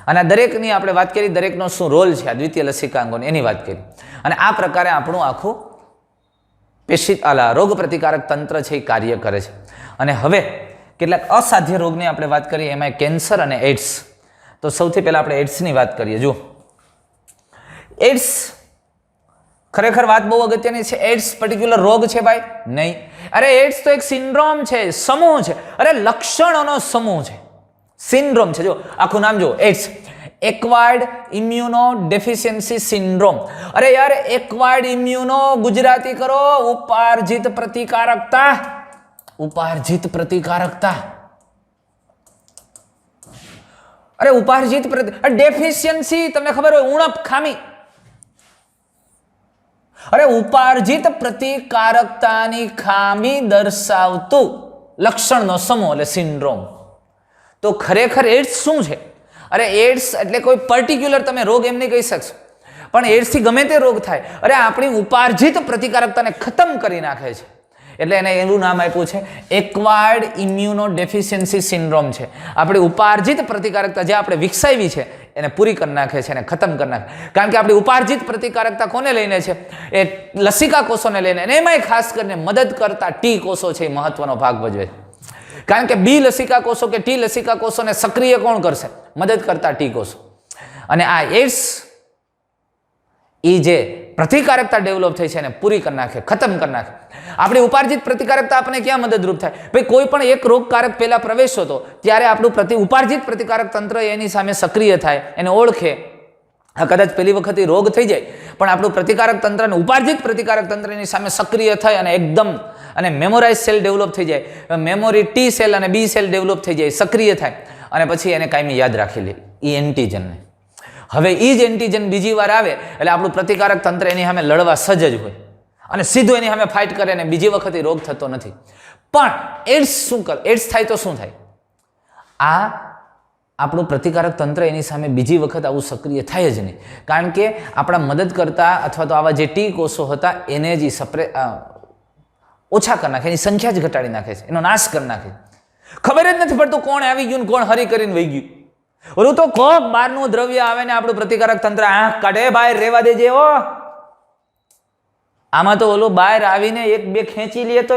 અને આ દરેકની આપણે વાત કરી, દરેકનો શું રોલ છે આ દ્વિતીય લસિકાંગોની, એની વાત કરી. અને આ પ્રકારે આપણું આખું રોગ પ્રતિકારક તંત્ર છે એ કાર્ય કરે છે. અને હવે કેટલાક અસાધ્ય રોગની આપણે વાત કરીએ, એમાં કેન્સર અને એડ્સ. તો સૌથી પહેલા આપણે એડ્સની વાત કરીએ. જુઓ, એડ્સ ખરેખર વાત બહુ અગત્યની છે. એડ્સ પર્ટિક્યુલર રોગ છે ભાઈ? નહીં. અરે એડ્સ તો એક સિન્ડ્રોમ છે, સમૂહ છે. અરે લક્ષણોનો સમૂહ છે, સિન્ડ્રોમ છે. જો આખું નામ જુઓ, AIDS acquired immunodeficiency syndrome. અરે યાર, એક્વાયર્ડ ઇમ્યુનો ગુજરાતી કરો, ઉપાર્જિત પ્રતિકારકતા. ઉપાર્જિત પ્રતિકારકતા, અરે ઉપાર્જિત ડેફિશિયન્સી તમને ખબર હોય, ઉણપ, ખામી. અરે ઉપાર્જિત પ્રતિકારકતાની ખામી દર્શાવતું લક્ષણનો સમૂહ એટલે સિન્ડ્રોમ. તો ખરેખર એડ્સ શું છે? અરે એડ્સ એટલે કોઈ પર્ટિક્યુલર તમે રોગ એમ નહીં કહી શકશો, પણ એડ્સથી ગમે તે રોગ થાય, અરે આપણી ઉપાર્જિત પ્રતિકારકતાને ખતમ કરી નાખે છે. એટલે એને એવું નામ આપ્યું છે એક્વાયર્ડ ઇમ્યુનો ડેફિશિયન્સી સિન્ડ્રોમ છે. આપણી ઉપાર્જિત પ્રતિકારકતા જે આપણે વિકસાવી છે એને પૂરી કરી નાખે છે, એને ખતમ કરી નાખે. કારણ કે આપણી ઉપાર્જિત પ્રતિકારકતા કોને લઈને છે? એ લસિકા કોષોને લઈને. અને એમાંય ખાસ કરીને મદદ કરતા ટી કોષો છે એ મહત્વનો ભાગ ભજવે છે. કારણ કે બી લસિકા કોષો કે ટી લસિકા કોષોને સક્રિય કોણ કરશે? મદદ કરતા ટી કોષો. અને આ એડ્સ એ જે પ્રતિકારકતા ડેવલપ થઈ છે એને પૂરી કરી નાખે, ખતમ કરી નાખે. આપણી ઉપાર્જિત પ્રતિકારકતા આપણને ક્યાં મદદરૂપ થાય? ભાઈ કોઈ પણ એક રોગકારક પહેલા પ્રવેશ્યો હતો ત્યારે આપણું ઉપાર્જિત પ્રતિકારક તંત્ર એની સામે સક્રિય થાય, એને ઓળખે. કદાચ પહેલી વખત રોગ થઈ જાય પણ આપણું પ્રતિકારક તંત્ર અને ઉપાર્જિત પ્રતિકારક તંત્ર એની સામે સક્રિય થાય અને એકદમ અને મેમોરાઇઝ સેલ ડેવલપ થઈ જાય, મેમોરી ટી સેલ અને બી સેલ ડેવલપ થઈ જાય, સક્રિય થાય અને પછી એને કાયમી યાદ રાખી લે એ એન્ટીજનને. હવે એ જ એન્ટીજન બીજી વાર આવે એટલે આપણું પ્રતિકારક તંત્ર એની સામે લડવા સજ્જ હોય અને સીધું એની સામે ફાઇટ કરે અને બીજી વખત રોગ થતો નથી. પણ એડ્સ શું કરે? એડ્સ થાય તો શું થાય? આ આપણું પ્રતિકારક તંત્ર એની સામે બીજી વખત આવું સક્રિય થાય જ નહીં. કારણ કે આપણા મદદ કરતા અથવા તો આવા જે ટી કોષો હતા એને જ ઓછા કરી નાખે, એની સંખ્યા જ ઘટાડી નાખે છે, એનો નાશ કરી નાખે. ખબર જ નથી પડતું કોણ આવી ગયું ને કોણ હરી કરીને વહી ગયું. ઓલું તો કોક બહારનું દ્રવ્ય આવે ને આપણું પ્રતિકારક તંત્ર આંખ કાઢે, બહાર રહેવા દેજે. આમાં તો ઓલું બહાર આવીને એક બે ખેંચી લે તો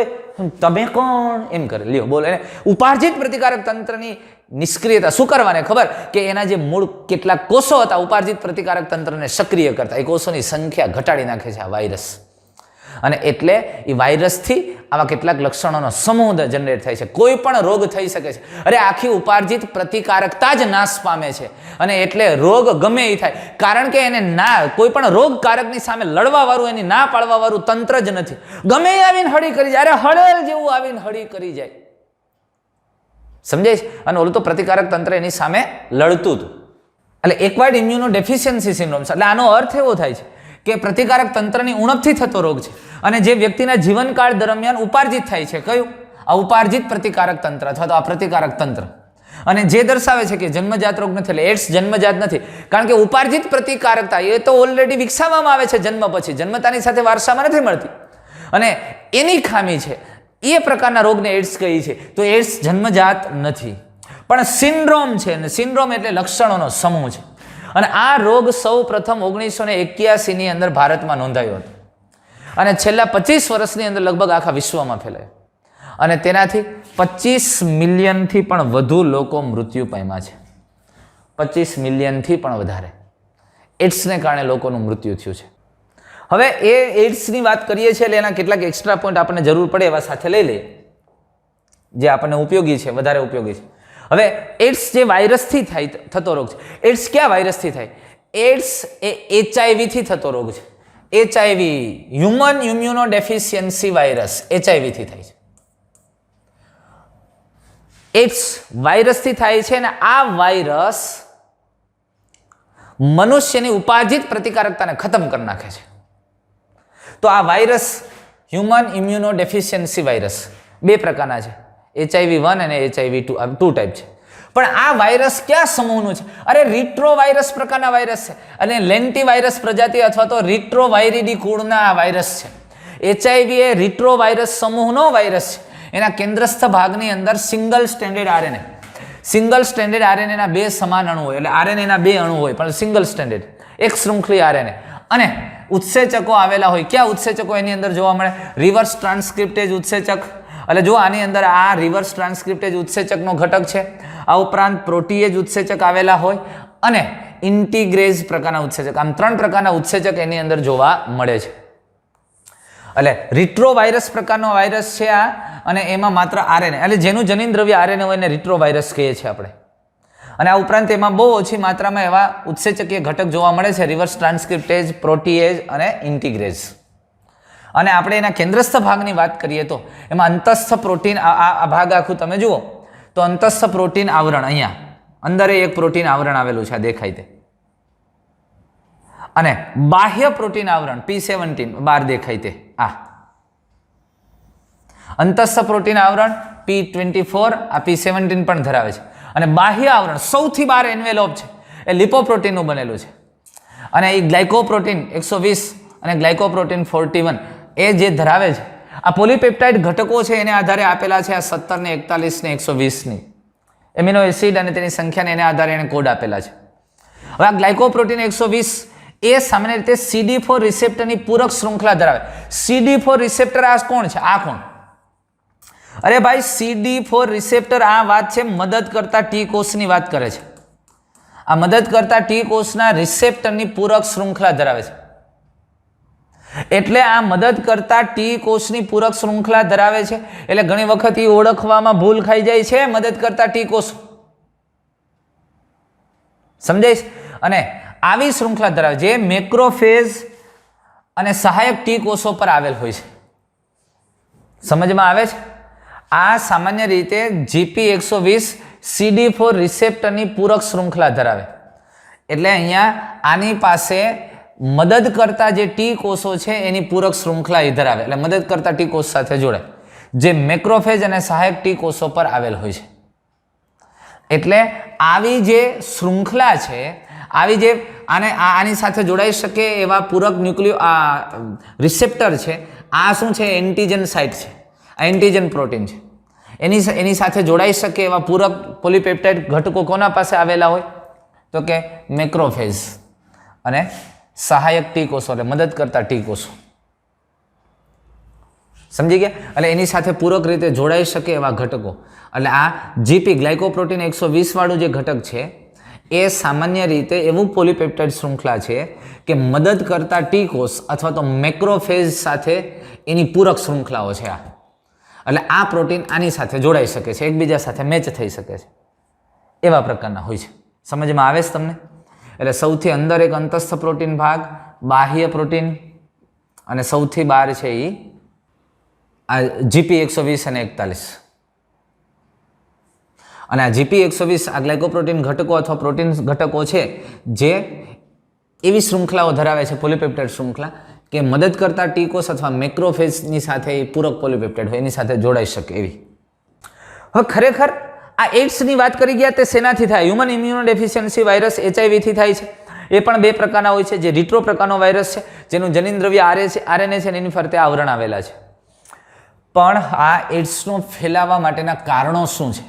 તમે કોણ એમ કરે. લ્યો બોલો. એને ઉપાર્જિત પ્રતિકારક તંત્રની નિષ્ક્રિયતા શું કરવાને ખબર? કે એના જે મૂળ કેટલાક કોષો હતા ઉપાર્જિત પ્રતિકારક તંત્રને સક્રિય કરતા, એ કોષોની સંખ્યા ઘટાડી નાખે છે આ વાયરસ. અને એટલે એ વાયરસથી આવા કેટલાક લક્ષણોનો સમૂહ જનરેટ થાય છે. કોઈ પણ રોગ થઈ શકે છે. અરે આખી ઉપાર્જિત પ્રતિકારકતા જ નાશ પામે છે. અને એટલે રોગ ગમે એ થાય, કારણ કે એને કોઈ પણ રોગકારકની સામે લડવા વાળું, એની ના પાડવા વાળું તંત્ર જ નથી. ગમે એ આવીને હળી કરી જાય. અરે હળેલ જેવું આવીને હળી કરી જાય. સમજાય છે? અને ઓલું તો પ્રતિકારક તંત્ર એની સામે લડતું હતું. એટલે એક્વાયર્ડ ઇમ્યુનો ડેફિશિયન્સી સિન્ડ્રોમ છે. એટલે આનો અર્થ એવો થાય છે કે પ્રતિકારક તંત્રની ઉણપથી થતો રોગ છે અને જે વ્યક્તિના જીવનકાળ દરમિયાન ઉપાર્જિત થાય છે. કયું? આ ઉપાર્જિત પ્રતિકારક તંત્ર અથવા તો આ પ્રતિકારક તંત્ર. અને જે દર્શાવે છે કે જન્મજાત રોગ નથી, એટલે એડ્સ જન્મજાત નથી, કારણ કે ઉપાર્જિત પ્રતિકારકતા એ તો ઓલરેડી વિકસાવવામાં આવે છે જન્મ પછી, જન્મતાની સાથે વારસામાં નથી મળતી, અને એની ખામી છે. એ પ્રકારના રોગને એડ્સ કહી છે. તો એડ્સ જન્મજાત નથી, પણ સિન્ડ્રોમ છે, અને સિન્ડ્રોમ એટલે લક્ષણોનો સમૂહ છે. અને આ રોગ સૌ પ્રથમ 1981ની અંદર ભારતમાં નોંધાયો હતો અને છેલ્લા 25 વર્ષની અંદર લગભગ આખા વિશ્વમાં ફેલાયો અને તેનાથી 25 મિલિયનથી પણ વધુ લોકો મૃત્યુ પામ્યા છે. 25 મિલિયનથી પણ વધારે એડ્સને કારણે લોકોનું મૃત્યુ થયું છે. હવે એ એડ્સની વાત કરીએ છીએ એટલે એના કેટલાક એક્સ્ટ્રા પોઈન્ટ આપણને જરૂર પડે એવા સાથે લઈ લઈએ, જે આપણને ઉપયોગી છે, વધારે ઉપયોગી છે. હવે એડ્સ જે વાયરસથી થતો રોગ છે. એડ્સ કયા વાયરસથી થાય? એડ્સ એ HIV થી થતો રોગ છે. HIV human immuno deficiency virus HIV થી થાય છે. એડ્સ વાયરસથી થાય છે અને આ વાયરસ મનુષ્યની ઉપાર્જિત પ્રતિકારકતાને ખતમ કરી નાખે છે. તો આ virus human immuno deficiency virus બે પ્રકારના છે, HIV-1 અને HIV-2 ટાઈપ છે. પણ આ વાયરસ કયા સમૂહનું છે? અરે રિટ્રોવાયરસ પ્રકારના વાયરસ છે અને લેન્ટીવાયરસ પ્રજાતિ અથવા તો રિટ્રોવાયરિડી કુળના આ વાયરસ છે. HIV એ રિટ્રોવાયરસ સમૂહનો વાયરસ છે. એના કેન્દ્રસ્થ ભાગની અંદર single stranded RNA, single stranded આરએનએના બે સમાન અણુ હોય, એટલે આરએનએના બે અણુ હોય પણ સિંગલ સ્ટેન્ડર્ડ, એક શૃંખલી આરએનએ, અને ઉત્સેચકો આવેલા હોય. ક્યાં ઉત્સેચકો એની અંદર જોવા મળે? રિવર્સ ટ્રાન્સક્રિપ્ટેજ ઉત્સેચક. એટલે જો આની અંદર આ રિવર્સ ટ્રાન્સક્રિપ્ટેજ ઉત્સેચકનો ઘટક છે. આ ઉપરાંત પ્રોટીએજ ઉત્સેચક આવેલા હોય અને ઇન્ટિગ્રેઝ પ્રકારના ઉત્સેચક. આમ 3 પ્રકારના ઉત્સેચક એની અંદર જોવા મળે છે. એટલે રિટ્રોવાયરસ પ્રકારનો વાયરસ છે આ, અને એમાં માત્ર આરએનએ, એટલે જેનું જનીન દ્રવ્ય આરએનએ હોય એને રિટ્રોવાયરસ કહીએ છીએ આપણે. અને આ ઉપરાંત એમાં બહુ ઓછી માત્રામાં એવા ઉત્સેચકીય ઘટક જોવા મળે છે, રિવર્સ ટ્રાન્સક્રિપ્ટેજ, પ્રોટીએજ અને ઇન્ટિગ્રેઝ. અને આપણે એના કેન્દ્રસ્થ ભાગની વાત કરીએ તો એમાં અંતસ્થ પ્રોટીન, આ ભાગ આખું તમે જુઓ તો અંતસ્થ પ્રોટીન આવરણ, અહીંયા અંદર એક પ્રોટીન આવરણ આવેલું છે, આ દેખાય તે, અને બાહ્ય પ્રોટીન આવરણ P17 બહાર દેખાય તે, આ અંતસ્થ પ્રોટીન આવરણ P24, આ P17 પણ ધરાવે છે. અને બાહ્ય આવરણ સૌથી બહાર એન્વેલોપ છે, એ લિપોપ્રોટીનનું બનેલું છે. અને એ ગ્લાયકોપ્રોટીન 120 અને ગ્લાયકોપ્રોટીન 41 એ જે ધરાવે છે. આ પોલીપેપ્ટાઇડ ઘટકો છે એને આધારે આપેલા છે, આ 17 ને 41 ને 120 એમિનો એસિડ અને તેની સંખ્યાને એને આધારે એને કોડ આપેલા છે. હવે આ ગ્લાયકોપ્રોટીન 120 એ સામાન્ય રીતે CD4 રિસેપ્ટરની પૂરક શૃંખલા ધરાવે. CD4 રિસેપ્ટર આ કોણ છે? આ કોણ? અરે ભાઈ, CD4 રિસેપ્ટર આ વાત છે મદદ કરતા ટી કોષની વાત કરે છે. આ મદદ કરતા ટી કોષના રિસેપ્ટરની પૂરક શૃંખલા ધરાવે છે. એટલે આ મદદ કરતા ટી કોષની પૂરક શૃંખલા ધરાવે છે. એટલે ઘણી વખત એ ઓળખવામાં ભૂલ ખાઈ જાય છે, મદદ કરતા ટી કોષ, સમજાય? અને આવી શૃંખલા ધરાવે જે મેક્રોફેજ અને સહાયક ટી કોષો પર આવેલ હોય છે. સમજમાં આવે છે? આ સામાન્ય રીતે GP120 CD4 રિસેપ્ટરની પૂરક શૃંખલા ધરાવે. એટલે અહીંયા આની પાસે મદદ કરતા જે ટી કોષો છે એની પૂરક શૃંખલા એ ધરાવે, એટલે મદદ કરતા ટી કોષ સાથે જોડાય, જે મેક્રોફેજ અને સહાયક ટી કોષો પર આવેલ હોય છે. એટલે આવી જે શૃંખલા છે, આવી જે આની સાથે જોડાઈ શકે એવા પૂરક રિસેપ્ટર છે, આ શું છે? એન્ટીજન સાઇટ છે, આ એન્ટીજન પ્રોટીન છે. એની સાથે જોડાઈ શકે એવા પૂરક પોલીપેપ્ટાઇડ ઘટકો કોના પાસે આવેલા હોય? તો કે મેક્રોફેજ અને સહાયક ટી કોષો, એટલે મદદ કરતા ટી કોષો. સમજી ગયા? એટલે એની સાથે પૂરક રીતે જોડાઈ શકે એવા ઘટકો. એટલે આ GP ગ્લાયકોપ્રોટીન 120 વાળું જે ઘટક છે એ સામાન્ય રીતે એવું પોલીપેપ્ટાઇડ શૃંખલા છે કે મદદ કરતા ટી કોષ અથવા તો મેક્રોફેજ સાથે એની પૂરક શૃંખલાઓ છે આ. એટલે આ પ્રોટીન આની સાથે જોડાઈ શકે છે, એકબીજા સાથે મેચ થઈ શકે છે, એવા પ્રકારના હોય છે. સમજમાં આવે છે તમને? એટલે સૌથી અંદર એક અંતસ્થ પ્રોટીન ભાગ, બાહ્ય પ્રોટીન, અને સૌથી બહાર છે એ આ GP120 અને 41. અને આ GP120 આ ગ્લાયકોપ્રોટીન ઘટકો અથવા પ્રોટીન ઘટકો છે જે એવી શૃંખલાઓ ધરાવે છે, પોલીપેપ્ટાઇડ શૃંખલા, કે મદદ કરતા ટીકોસ અથવા મેક્રોફેજની સાથે પૂરક પોલીપેપ્ટાઇડ હોય એની સાથે જોડાઈ શકે એવી. હવે ખરેખર આ એઇડ્સની વાત કરી ગયા, તે શેનાથી થાય? હ્યુમન ઇમ્યુનોડેફિશિયન્સી વાયરસ HIV થી થાય છે. એ પણ બે પ્રકારના હોય છે, જે રિટ્રો પ્રકારનો વાયરસ છે જેનું જનીન દ્રવ્ય RNA છે અને એની ફરતે આવરણ આવેલા છે. પણ આ એઇડ્સનો ફેલાવા માટેના કારણો શું છે?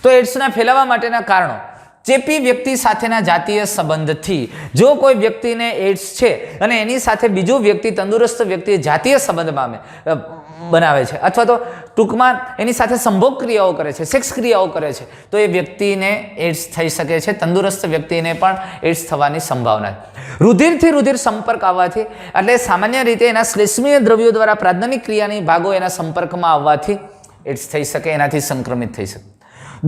તો એઇડ્સના ફેલાવા માટેના કારણો ચેપી વ્યક્તિ સાથેના જાતીય સંબંધથી. જો કોઈ વ્યક્તિને એઇડ્સ છે અને એની સાથે બીજું વ્યક્તિ તંદુરસ્ત વ્યક્તિ જાતીય સંબંધ બનાવે છે અથવા તો ટૂંકમાં એની સાથે સંભોગ ક્રિયાઓ કરે છે, સેક્સ ક્રિયાઓ કરે છે, તો એ વ્યક્તિને એઇડ્સ થઈ શકે છે. તંદુરસ્ત વ્યક્તિને પણ એઇડ્સ થવાની સંભાવના. રુધિરથી રુધિર સંપર્ક આવવાથી, એટલે સામાન્ય રીતે એના શ્લેષ્મીય દ્રવ્યો દ્વારા પ્રાથમિક ક્રિયાની ભાગો એના સંપર્કમાં આવવાથી એઇડ્સ થઈ શકે, એનાથી સંક્રમિત થઈ શકે.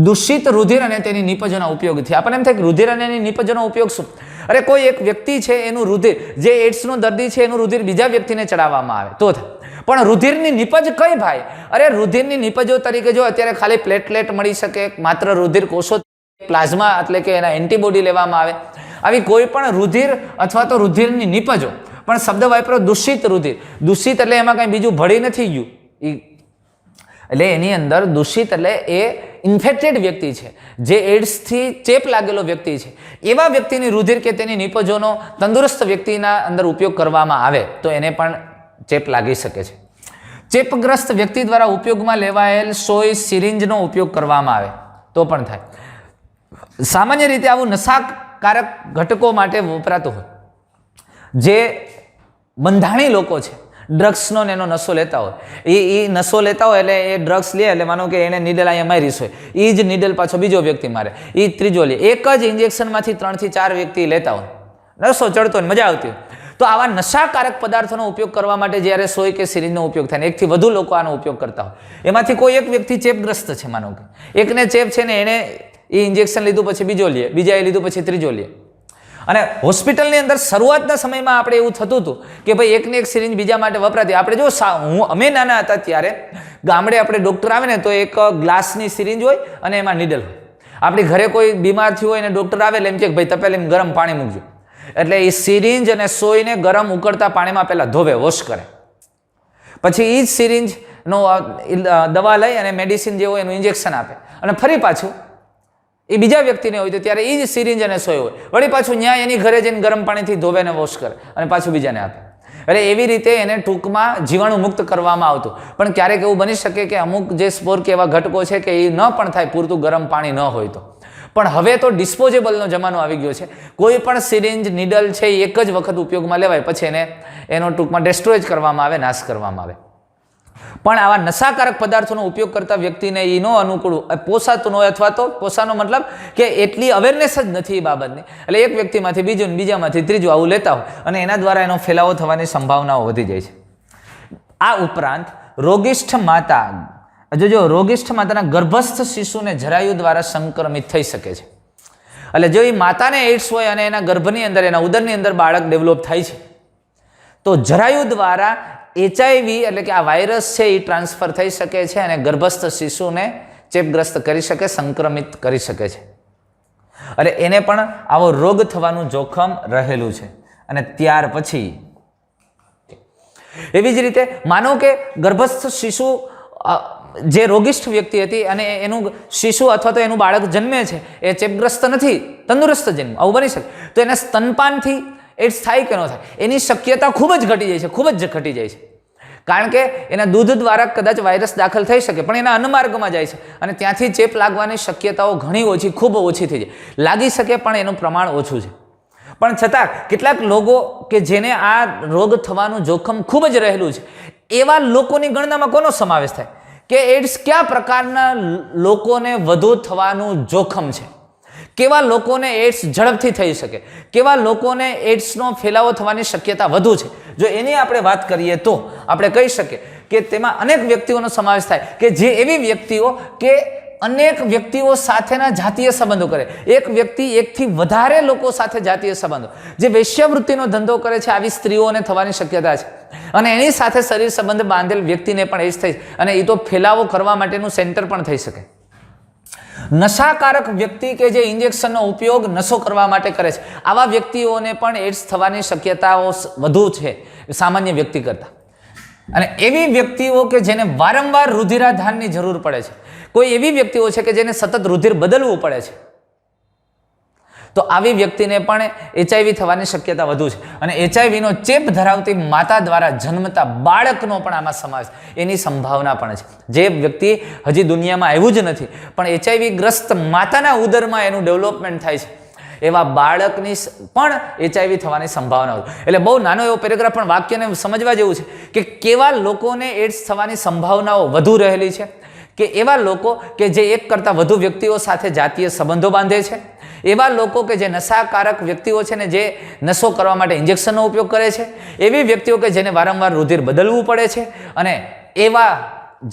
દૂષિત રુધિર અને તેની નિપજોના ઉપયોગથી. આપણને એમ થાય કે રુધિર અને એની નિપજોનો ઉપયોગ શું? અરે કોઈ એક વ્યક્તિ છે એનું રુધિર, જે એઇડ્સનો દર્દી છે એનું રુધિર બીજા વ્યક્તિને ચડાવવામાં આવે તો થાય. પણ રુધિરની નિપજ કઈ ભાઈ? અરે રુધિરની નિપજો તરીકે જો અત્યારે ખાલી પ્લેટલેટ મળી શકે, માત્ર રુધિર કોષો, પ્લાઝમા એટલે કે એના એન્ટીબોડી લેવામાં આવે, આવી કોઈ પણ રુધિર અથવા તો રુધિરની નિપજો. પણ શબ્દ વાપરો દૂષિત રુધિર. દૂષિત એટલે એમાં કઈ બીજું ભળી નથી ગયું, એટલે એની અંદર દૂષિત એટલે એ ઇન્ફેક્ટેડ વ્યક્તિ છે, જે એઇડ્સથી ચેપ લાગેલો વ્યક્તિ છે, એવા વ્યક્તિની રુધિર કે તેની નિપજોનો તંદુરસ્ત વ્યક્તિના અંદર ઉપયોગ કરવામાં આવે તો એને પણ ચેપ લાગી શકે છે. ચેપગ્રસ્ત વ્યક્તિ દ્વારા ઉપયોગમાં લેવાયેલ સોય સિરિંજનો ઉપયોગ કરવામાં આવે તો પણ થાય. સામાન્ય રીતે આવું નશાકારક ઘટકો માટે વપરાતું હોય. જે બંધાણી લોકો છે, ડ્રગ્સનો એનો નશો લેતા હોય, એ નશો લેતા હોય એટલે એ ડ્રગ્સ લે એટલે માનો કે એને નીડલ અહીંયા મારીશ હોય, એ જ નીડલ પાછો બીજો વ્યક્તિ મારે, એ ત્રીજો લે. એક જ ઇન્જેક્શનમાંથી 3 થી 4 વ્યક્તિ લેતા હોય, નશો ચડતો હોય, મજા આવતી હોય. તો આવા નશાકારક પદાર્થોનો ઉપયોગ કરવા માટે જ્યારે સોય કે સિરિંજનો ઉપયોગ થાય ને એકથી વધુ લોકો આનો ઉપયોગ કરતા હોય, એમાંથી કોઈ એક વ્યક્તિ ચેપગ્રસ્ત છે, માનો કે એકને ચેપ છે ને એને એ ઇન્જેક્શન લીધું પછી બીજો લે, બીજાએ લીધું પછી ત્રીજો લે. અને હોસ્પિટલની અંદર શરૂઆતના સમયમાં આપણે એવું થતું હતું કે ભાઈ એકને એક સિરિંજ બીજા માટે વપરાતી. આપણે જો અમે નાના હતા ત્યારે ગામડે આપણે ડૉક્ટર આવે ને તો એક ગ્લાસની સિરિંજ હોય અને એમાં નીડલ હોય. આપણી ઘરે કોઈ બીમાર થયું હોય ને ડૉક્ટર આવે એટલે એમ કે ભાઈ તપેલીમાં ગરમ પાણી મૂકજો, એટલે એ સિરિંજ અને સોયને ગરમ ઉકળતા પાણીમાં પહેલાં ધોવે, વોશ કરે, પછી એ જ સિરિંજનો દવા લઈ અને મેડિસિન જે હોય એનું ઇન્જેક્શન આપે, અને ફરી પાછું એ બીજા વ્યક્તિને હોય તો ત્યારે એ જ સિરિંજ અને સોય હોય, વળી પાછું ન્યાય એની ઘરે જઈને ગરમ પાણીથી ધોવે ને વોશ કરે અને પાછું બીજાને આપે. એટલે એવી રીતે એને ટૂંકમાં જીવાણુ મુક્ત કરવામાં આવતું. પણ ક્યારેક એવું બની શકે કે અમુક જે સ્પોર કે એવા ઘટકો છે કે એ ન પણ થાય પૂરતું ગરમ પાણી ન હોય તો. પણ હવે તો ડિસ્પોઝેબલનો જમાનો આવી ગયો છે. કોઈ પણ સિરિંજ નીડલ છે એ એક જ વખત ઉપયોગમાં લેવાય, પછી એનો ટૂંકમાં ડેસ્ટ્રોય કરવામાં આવે, નાશ કરવામાં આવે. પણ આવા નશાકારક પદાર્થોનો ઉપયોગ કરતા વ્યક્તિને એ ન અનુકૂળ પોસાતું હોય, અથવા તો પોસાનો મતલબ કે એટલી અવેરનેસ જ નથી એ બાબતની, એટલે એક વ્યક્તિમાંથી બીજું ને બીજામાંથી ત્રીજું આવું લેતા હોય અને એના દ્વારા એનો ફેલાવો થવાની સંભાવનાઓ વધી જાય છે. આ ઉપરાંત રોગિષ્ઠ માતા, જો રોગિષ્ઠ માતાના ગર્ભસ્થ શિશુને જરાયુ દ્વારા સંક્રમિત થઈ શકે છે. એટલે જો એ માતાને એઇડ્સ હોય અને એના ગર્ભની અંદર, એના ઉદરની અંદર બાળક ડેવલપ થાય છે તો જરાયુ દ્વારા HIV એટલે કે આ વાયરસ છે એ ટ્રાન્સફર થઈ શકે છે અને ગર્ભસ્થ શિશુને ચેપગ્રસ્ત કરી શકે, સંક્રમિત કરી શકે છે. અને એને પણ આવો રોગ થવાનું જોખમ રહેલું છે. અને ત્યાર પછી એવી જ રીતે માનો કે ગર્ભસ્થ શિશુ જે રોગિષ્ઠ વ્યક્તિ હતી અને એનું શિશુ અથવા તો એનું બાળક જન્મે છે એ ચેપગ્રસ્ત નથી, તંદુરસ્ત જન્મ, આવું બની શકે. તો એને સ્તનપાનથી એઇડ્સ થાય કે ન થાય એની શક્યતા ખૂબ જ ઘટી જાય છે, ખૂબ જ ઘટી જાય છે. કારણ કે એના દૂધ દ્વારા કદાચ વાયરસ દાખલ થઈ શકે પણ એના અન્નમાર્ગમાં જાય છે અને ત્યાંથી ચેપ લાગવાની શક્યતાઓ ઘણી ઓછી, ખૂબ ઓછી થઈ જાય. લાગી શકે પણ એનું પ્રમાણ ઓછું છે. પણ છતાં કેટલાક લોકો કે જેને આ રોગ થવાનું જોખમ ખૂબ જ રહેલું છે, એવા લોકોની ગણનામાં કોનો સમાવેશ થાય કે એઇડ્સ કયા પ્રકારના લોકોને વધુ થવાનું જોખમ છે, કેવા લોકોને એઇડ્સ ઝડપથી થઈ શકે, કેવા લોકોને એઇડ્સનો ફેલાવો થવાની શક્યતા વધુ છે. જો એની આપણે વાત કરીએ તો આપણે કહી શકીએ કે તેમાં અનેક વ્યક્તિઓનો સમાવેશ થાય કે જે એવી વ્યક્તિઓ કે અનેક વ્યક્તિઓ સાથેના જાતીય સંબંધો કરે, એક વ્યક્તિ એકથી વધારે લોકો સાથે જાતીય સંબંધો, જે વેશ્યાવૃત્તિનો ધંધો કરે છે, આવી સ્ત્રીઓને થવાની શક્યતા છે. અને એની સાથે શરીર સંબંધ બાંધેલ વ્યક્તિને પણ એઇડ્સ થઈ અને એ તો ફેલાવો કરવા માટેનું સેન્ટર પણ થઈ શકે. નશાકારક વ્યક્તિ કે જે ઇન્જેક્શનનો ઉપયોગ નશો કરવા માટે કરે છે, આવા વ્યક્તિઓને પણ એડ્સ થવાની શક્યતાઓ વધુ છે સામાન્ય વ્યક્તિ કરતાં. અને એવી વ્યક્તિઓ કે જેને વારંવાર રુધિરાધાનની જરૂર પડે છે, કોઈ એવી વ્યક્તિઓ છે કે જેને સતત રુધિર બદલવું પડે છે, તો આવી વ્યક્તિને પણ HIV થવાની શક્યતા વધુ છે. અને HIVનો ચેપ ધરાવતી માતા દ્વારા જન્મતા બાળકનો પણ આમાં સમાવેશ, એની સંભાવના પણ છે. જે વ્યક્તિ હજી દુનિયામાં આવ્યું જ નથી પણ HIV ગ્રસ્ત માતાના ઉદરમાં એનું ડેવલપમેન્ટ થાય છે, એવા બાળકની પણ HIV થવાની સંભાવના વધુ. એટલે બહુ નાનો એવો પેરેગ્રાફ પણ વાક્યને સમજવા જેવું છે કે કેવા લોકોને એડ્સ થવાની સંભાવનાઓ વધુ રહેલી છે, કે એવા લોકો કે જે એક કરતાં વધુ વ્યક્તિઓ સાથે જાતીય સંબંધો બાંધે છે, એવા લોકો કે જે નશાકારક વ્યક્તિઓ છે ને જે નશો કરવા માટે ઇન્જેક્શનનો ઉપયોગ કરે છે, એવી વ્યક્તિઓ કે જેને વારંવાર રુધિર બદલવું પડે છે, અને એવા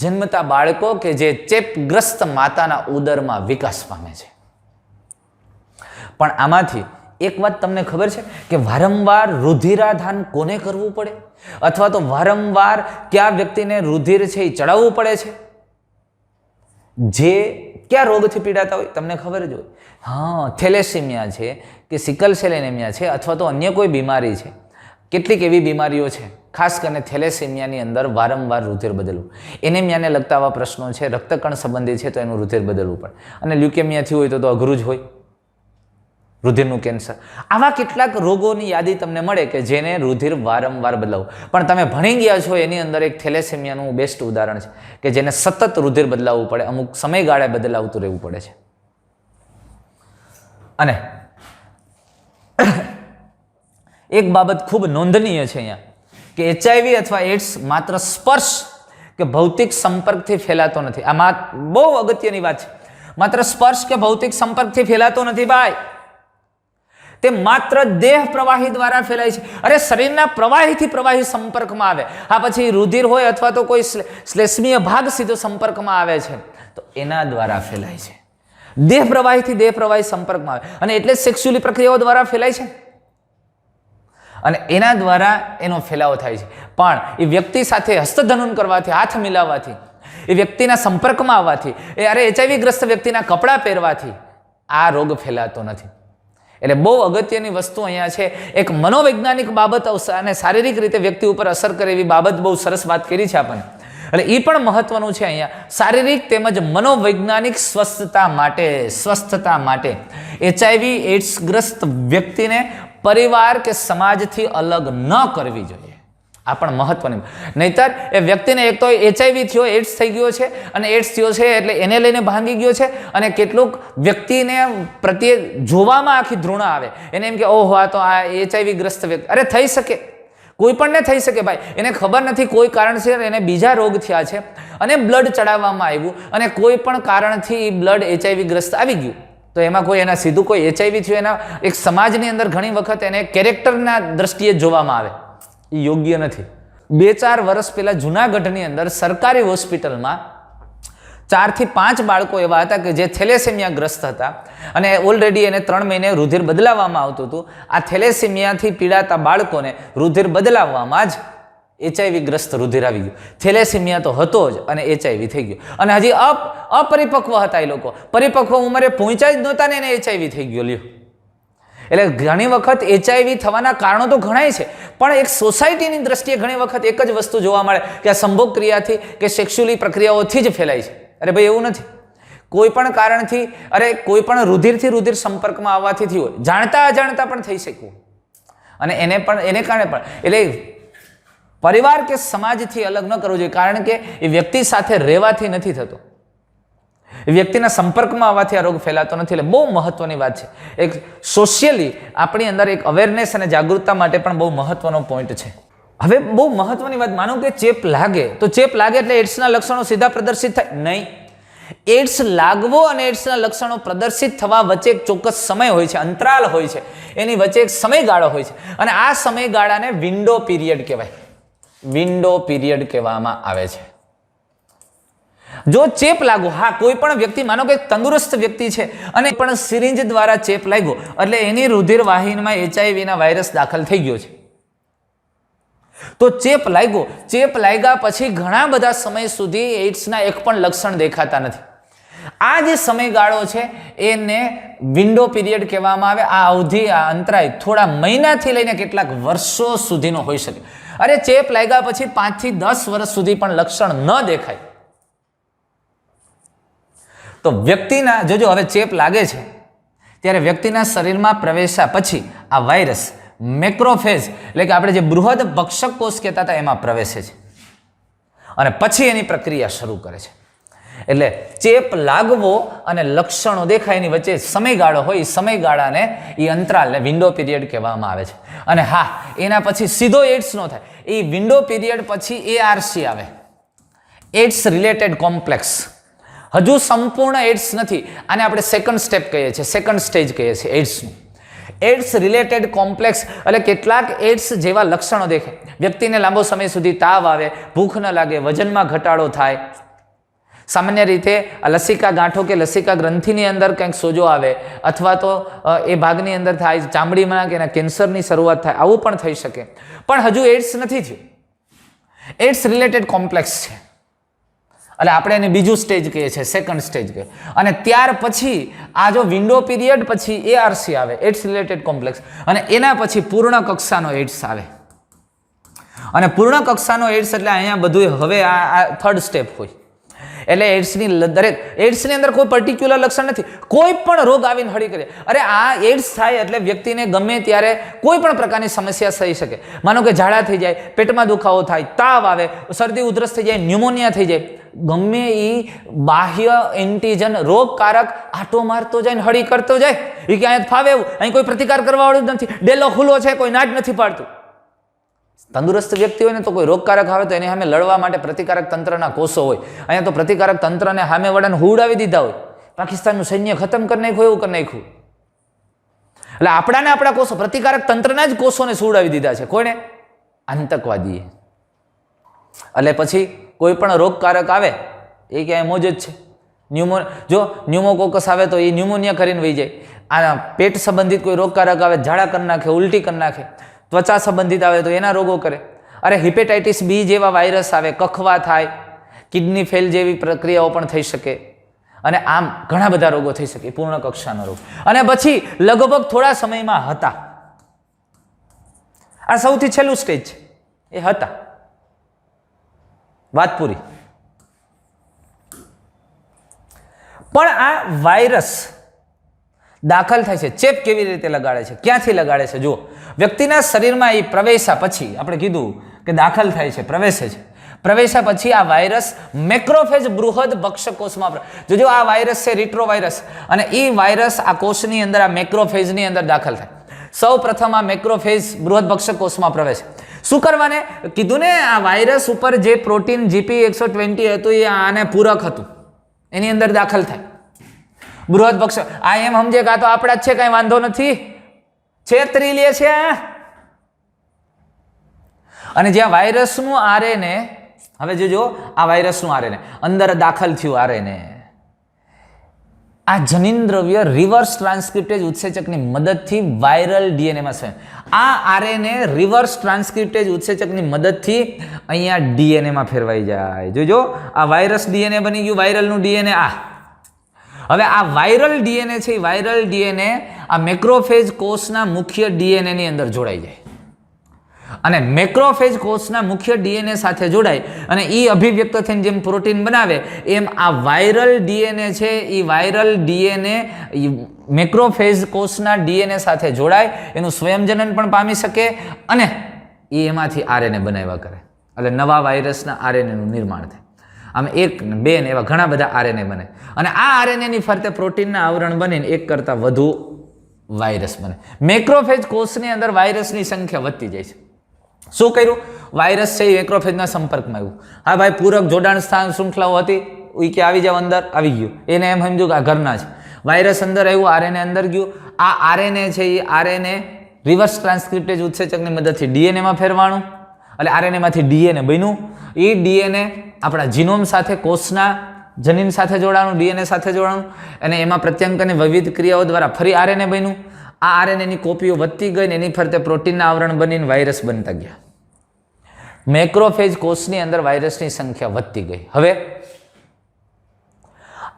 જન્મતા બાળકો કે જે ચેપગ્રસ્ત માતાના ઉદરમાં વિકાસ પામે છે. પણ આમાંથી એક વાત તમને ખબર છે કે વારંવાર રુધિરાધાન કોને કરવું પડે, અથવા તો વારંવાર કયા વ્યક્તિને રુધિર છે એ ચડાવવું પડે છે? જે કયા રોગથી પીડાતા હોય તમને ખબર જ હોય. હા, થેલેસીમિયા છે કે સિકલ સેલ એનેમિયા છે, અથવા તો અન્ય કોઈ બીમારી છે. કેટલીક એવી બીમારીઓ છે, ખાસ કરીને થેલેસીમિયાની અંદર વારંવાર રુધિર બદલવું. એનેમિયાને લગતા આવા પ્રશ્નો છે, રક્તકણ સંબંધી છે તો એનું રુધિર બદલવું પડે. અને લ્યુકેમિયાથી હોય તો અઘરું જ હોય, રુધિરનું કેન્સર. આવા કેટલાક રોગોની યાદી તમને મળે કે જેને રુધિર વારંવાર બદલાવવું. પણ તમે ભણી ગયા છો એની અંદર એક થેલેસેમિયાનું બેસ્ટ ઉદાહરણ છે કે જેને સતત રુધિર બદલાવવું પડે, અમુક સમયગાળે બદલાવતું રહેવું પડે છે. અને એક બાબત ખૂબ નોંધનીય છે અહીંયા કે HIV અથવા એડ્સ માત્ર સ્પર્શ કે ભૌતિક સંપર્કથી ફેલાતો નથી. આમાં બહુ અગત્યની વાત છે. માત્ર સ્પર્શ કે ભૌતિક સંપર્કથી ફેલાતો નથી ભાઈ, તે માત્ર દેહ પ્રવાહી દ્વારા ફેલાય છે. અરે શરીરના પ્રવાહીથી પ્રવાહી સંપર્કમાં આવે, આ પછી રુધિર હોય અથવા તો કોઈ શ્લેષ્મીય ભાગ સીધો સંપર્કમાં આવે છે તો એના દ્વારા ફેલાય છે. દેહ પ્રવાહીથી દેહ પ્રવાહી સંપર્કમાં આવે, અને એટલે સેક્સ્યુઅલી પ્રક્રિયાઓ દ્વારા ફેલાય છે અને એના દ્વારા એનો ફેલાવો થાય છે. પણ એ વ્યક્તિ સાથે હસ્તધનુન કરવાથી, હાથ મિલાવવાથી, એ વ્યક્તિના સંપર્કમાં આવવાથી, અરે HIV ગ્રસ્ત વ્યક્તિના કપડાં પહેરવાથી આ રોગ ફેલાતો નથી. એટલે બહુ અગત્યની વસ્તુ અહીંયા છે. એક મનોવૈજ્ઞાનિક બાબત અને શારીરિક રીતે વ્યક્તિ ઉપર અસર કરે એવી બાબત બહુ સરસ વાત કરી છે આપણને. એટલે એ પણ મહત્વનું છે અહીંયા. શારીરિક તેમજ મનોવૈજ્ઞાનિક સ્વસ્થતા માટે HIV એડ્સ ગ્રસ્ત વ્યક્તિને પરિવાર કે સમાજથી અલગ ન કરવી જોઈએ. આ પણ મહત્વની. નહીતર એ વ્યક્તિને એક તો HIV થયો, એડ્સ થઈ ગયો છે, અને એડ્સ થયો છે એટલે એને લઈને ભાંગી ગયો છે, અને કેટલુંક વ્યક્તિને પ્રત્યે જોવામાં આખી ધૃણા આવે. એને એમ કે ઓહો આ તો આ HIV ગ્રસ્ત વ્યક્તિ. અરે થઈ શકે, કોઈ પણને થઈ શકે ભાઈ. એને ખબર નથી કોઈ કારણસર એને બીજા રોગ થયા છે અને બ્લડ ચડાવવામાં આવ્યું, અને કોઈ પણ કારણથી બ્લડ HIV ગ્રસ્ત આવી ગયું તો એમાં કોઈ એના સીધું કોઈ HIV થયું એના એક સમાજની અંદર ઘણી વખત એને કેરેક્ટરના દ્રષ્ટિએ જોવામાં આવે. એ યોગ્ય નથી. 2-4 વર્ષ પહેલા જુનાગઢની અંદર સરકારી હોસ્પિટલમાં 4 થી 5 બાળકો એવા હતા કે જે થેલેસેમિયા ગ્રસ્ત હતા, અને ઓલરેડી એને 3 મહિને રુધિર બદલાવવામાં આવતું હતું. આ થેલેસેમિયાથી પીડાતા બાળકોને રુધિર બદલાવવામાં જ HIV ગ્રસ્ત રુધિર આવી ગયું. થેલેસેમિયા તો હતો જ અને HIV થઈ ગયો, અને હજી અપરિપક્વ હતા એ લોકો, પરિપક્વ ઉંમરે પહોંચ્યા જ નહોતા ને એને HIV થઈ ગયો. લ્યો, એટલે ઘણી વખત HIV થવાના કારણો તો ઘણાય છે, પણ એક સોસાયટીની દ્રષ્ટિએ ઘણી વખત એક જ વસ્તુ જોવા મળે કે આ સંભોગ ક્રિયાથી કે સેક્સ્યુઅલી પ્રક્રિયાઓથી જ ફેલાય છે. અરે ભાઈ એવું નથી. કોઈ પણ કારણથી, અરે કોઈ પણ રુધિરથી રુધિર સંપર્કમાં આવવાથી થયું હોય, જાણતા અજાણતા પણ થઈ શકવું, અને એને કારણે પણ એટલે પરિવાર કે સમાજથી અલગ ન કરવું જોઈએ, કારણ કે એ વ્યક્તિ સાથે રહેવાથી નથી થતો, એ વ્યક્તિના સંપર્કમાં આવવાથી આ રોગ ફેલાતો નથી. એટલે બહુ મહત્વની વાત છે. એક સોશિયલી આપણી અંદર એક અવેરનેસ અને જાગૃતતા માટે પણ બહુ મહત્વનો પોઈન્ટ છે. હવે બહુ મહત્વની વાત, માનો કે ચેપ લાગે તો ચેપ લાગે એટલે એડ્સના લક્ષણો સીધા પ્રદર્શિત થાય નહીં. એડ્સ લાગવો અને એડ્સના લક્ષણો પ્રદર્શિત થવા વચ્ચે એક ચોક્કસ સમય હોય છે, અંતરાલ હોય છે, એની વચ્ચે એક સમયગાળો હોય છે, અને આ સમયગાળાને વિન્ડો પીરિયડ કહેવાય. વિન્ડો પીરિયડ કહેવામાં આવે છે. જો ચેપ લાગો, હા કોઈ પણ વ્યક્તિ, માનો કે તંદુરસ્ત વ્યક્તિ છે અને પણ સિરિંજ દ્વારા ચેપ લાગ્યો એટલે એની રુધિર વાહિનીમાં HIV ના વાયરસ દાખલ થઈ ગયો છે, તો ચેપ લાગ્યા પછી ઘણા બધા સમય સુધી એડ્સના એક પણ લક્ષણ દેખાતા નથી. આ જે સમયગાળો છે એને વિન્ડો પીરિયડ કહેવામાં આવે. આ અવધિ, આ અંતરાય થોડા મહિનાથી લઈને કેટલાક વર્ષો સુધીનો હોઈ શકે. અરે ચેપ લાગ્યા પછી 5 થી 10 વર્ષ સુધી પણ લક્ષણ ન દેખાય તો વ્યક્તિના, જોજો હવે ચેપ લાગે છે ત્યારે વ્યક્તિના શરીરમાં પ્રવેશ્યા પછી આ વાયરસ મેક્રોફેજ એટલે કે આપણે જે બૃહદ ભક્ષક કોષ કહેતા હતા એમાં પ્રવેશે છે અને પછી એની પ્રક્રિયા શરૂ કરે છે. એટલે ચેપ લાગવો અને લક્ષણો દેખાય એની વચ્ચે સમયગાળો હોય, એ સમયગાળાને, એ અંતરાલને વિન્ડો પીરિયડ કહેવામાં આવે છે. અને હા, એના પછી સીધો એડ્સ ન થાય. એ વિન્ડો પીરિયડ પછી ARC આવે, એડ્સ રિલેટેડ કોમ્પ્લેક્સ. હજુ સંપૂર્ણ એડ્સ નથી. આને આપણે સેકન્ડ સ્ટેપ કહીએ છીએ, સેકન્ડ સ્ટેજ કહીએ છીએ એડ્સનું. એડ્સ રિલેટેડ કોમ્પ્લેક્સ એટલે કેટલાક એડ્સ જેવા લક્ષણો દેખાય. વ્યક્તિને લાંબો સમય સુધી તાવ આવે, ભૂખ ન લાગે, વજનમાં ઘટાડો થાય. સામાન્ય રીતે લસિકા ગાંઠો કે લસિકા ગ્રંથિની અંદર કંઈક સોજો આવે અથવા તો એ ભાગની અંદર થાય, ચામડીમાં કે એના કેન્સરની શરૂઆત થાય, આવું પણ થઈ શકે. પણ હજુ એડ્સ નથી થયું. એડ્સ રિલેટેડ કોમ્પ્લેક્સ છે એટલે આપણે એને બીજું સ્ટેજ કહીએ છીએ, સેકન્ડ સ્ટેજ કહીએ. અને ત્યાર પછી આ જો વિન્ડો પીરિયડ પછી ARC આવે, એડ્સ રિલેટેડ કોમ્પ્લેક્સ, અને એના પછી પૂર્ણ કક્ષાનો એડ્સ આવે. અને પૂર્ણ કક્ષાનો એડ્સ એટલે અહીંયા બધું હવે આ થર્ડ સ્ટેપ હોય. એટલે એડ્સની દરેક એડ્સની અંદર કોઈ પર્ટિક્યુલર લક્ષણ નથી, કોઈ પણ રોગ આવીને હળી કરે. અરે આ એડ્સ થાય એટલે વ્યક્તિને ગમે ત્યારે કોઈ પણ પ્રકારની સમસ્યા થઈ શકે. માનો કે ઝાડા થઈ જાય, પેટમાં દુખાવો થાય, તાવ આવે, શરદી ઉધરસ થઈ જાય, ન્યુમોનિયા થઈ જાય, ગમે એ બાહ્ય એન્ટીજન રોગકારક આટો મારતો જાય ને હળી કરતો જાય. એ ક્યાંય ફાવે એવું, અહીં કોઈ પ્રતિકાર કરવા વાળું જ નથી, ડેલો ખુલ્લો છે, કોઈ નાટ નથી પાડતું. તંદુરસ્ત વ્યક્તિ હોય ને તો કોઈ રોગકારક આવે તો એની સામે લડવા માટે પ્રતિકારક તંત્રના કોષો હોય. અહીંયા તો પ્રતિકારક તંત્રને સામે વડાને હુડાવી દીધા હોય, પાકિસ્તાનનું સૈન્ય ખતમ કરી નાખ્યું, એવું કરી નાખ્યું. એટલે આપણાને આપણા કોષો, પ્રતિકારક તંત્રના જ કોષોને સુવડાવી દીધા છે. કોઈને? આતંકવાદીએ. એટલે પછી કોઈ પણ રોગકારક આવે એ ક્યાંય મોજ જ છે. જો ન્યુમોકોકસ આવે તો એ ન્યુમોનિયા કરીને વહી જાય. આ પેટ સંબંધિત કોઈ રોગકારક આવે, ઝાડા કરી નાખે, ઉલટી કરી નાખે. ત્વચા સંબંધિત આવે તો એના રોગો કરે. અરે હિપેટાઇટિસ B જેવા વાયરસ આવે, કખવા થાય, કિડની ફેલ જેવી પ્રક્રિયાઓ પણ થઈ શકે. અને આમ ઘણા બધા રોગો થઈ શકે, પૂર્ણ કક્ષાનો રોગ. અને પછી લગભગ થોડા સમયમાં હતા. આ સૌથી છેલ્લું સ્ટેજ છે, એ હતા. વાત પૂરી. પણ આ વાયરસ દાખલ થાય છે, ચેપ કેવી રીતે લગાડે છે, ક્યાંથી લગાડે છે? જુઓ, વ્યક્તિના શરીરમાં એ પ્રવેશ્યા પછી આપણે કીધું કે દાખલ થાય છે, પ્રવેશે છે. પ્રવેશ્યા પછી આ વાયરસ મેક્રોફેજ બૃહદ ભક્ષક કોષમાં, જોજો આ વાયરસ છે રિટ્રોવાયરસ, અને એ વાયરસ આ કોષની અંદર, આ મેક્રોફેજની અંદર દાખલ થાય. સૌ પ્રથમ આ મેક્રોફેજ બૃહદ ભક્ષક કોષમાં પ્રવેશ. શું કરવાને કીધું ને, આ વાયરસ ઉપર જે પ્રોટીન GP120 હતું એ આને પૂરક હતું, એની અંદર દાખલ થાય. બૃહદ ભક્ષક આ એમ સમજે કે આ તો આપણા જ છે, કઈ વાંધો નથી, છેતરી લે છે. અને જ્યાં વાયરસનું RNA, હવે જોજો આ વાયરસનું RNA અંદર દાખલ થયું, RNA આ જનીન દ્રવ્ય રિવર્સ ટ્રાન્સક્રિપ્ટેજ ઉત્સેચકની મદદથી વાયરલ DNA માં છે. આ RNA રિવર્સ ટ્રાન્સક્રિપ્ટેજ ઉત્સેચકની મદદથી અહીંયા DNA માં ફેરવાઈ જાય. જોજો આ વાયરસ DNA બની ગયું, વાયરલનું DNA. આ હવે આ વાયરલ DNA છે, એ વાયરલ DNA આ મેક્રોફેજ કોષના મુખ્ય DNA ની અંદર જોડાઈ જાય. અને મેક્રોફેજ કોષના મુખ્ય DNA સાથે જોડાય અને એ અભિવ્યક્ત થઈને જેમ પ્રોટીન બનાવે એમ આ વાયરલ DNA છે, એ વાયરલ DNA મેક્રોફેજ કોષના DNA સાથે જોડાય, એનું સ્વયંજનન પણ પામી શકે અને એ એમાંથી RNA બનાવ્યા કરે. એટલે નવા વાયરસના RNA નું નિર્માણ થાય. આમ 1 ને 2 ને એવા ઘણા બધા RNA બને અને આ RNA ની ફરતે પ્રોટીનના આવરણ બનીને એક કરતાં વધુ વાયરસ બને. મેક્રોફેજ કોષની અંદર વાયરસની સંખ્યા વધતી જાય છે. શું કર્યું? વાયરસ છે એ મેક્રોફેજના સંપર્કમાં આવ્યું. હા ભાઈ, પૂરક જોડાણ સ્થાન શૃંખલાઓ હતી, એ કે આવી જાવ, અંદર આવી ગયું. એને એમ સમજ્યું કે આ ઘરના છે. વાયરસ અંદર આવ્યું, RNA અંદર ગયું. આ RNA છે એ RNA રિવર્સ ટ્રાન્સક્રિપ્ટેજ ઉત્સેચકની મદદથી DNA માં ફેરવાણું, એટલે RNA માંથી DNA બન્યું. એ DNA આપણા જીનોમ સાથે, કોષના જનીન સાથે જોડાણું, DNA સાથે જોડાણું, અને એમાં પ્રત્યાંકન વિવિધ ક્રિયાઓ દ્વારા ફરી RNA બન્યું. આ RNA ની કોપીઓ વધતી ગઈ ને એની ફરતે પ્રોટીનના આવરણ બનીને વાયરસ બનતા ગયા. મેક્રોફેજ કોષની અંદર વાયરસની સંખ્યા વધતી ગઈ. હવે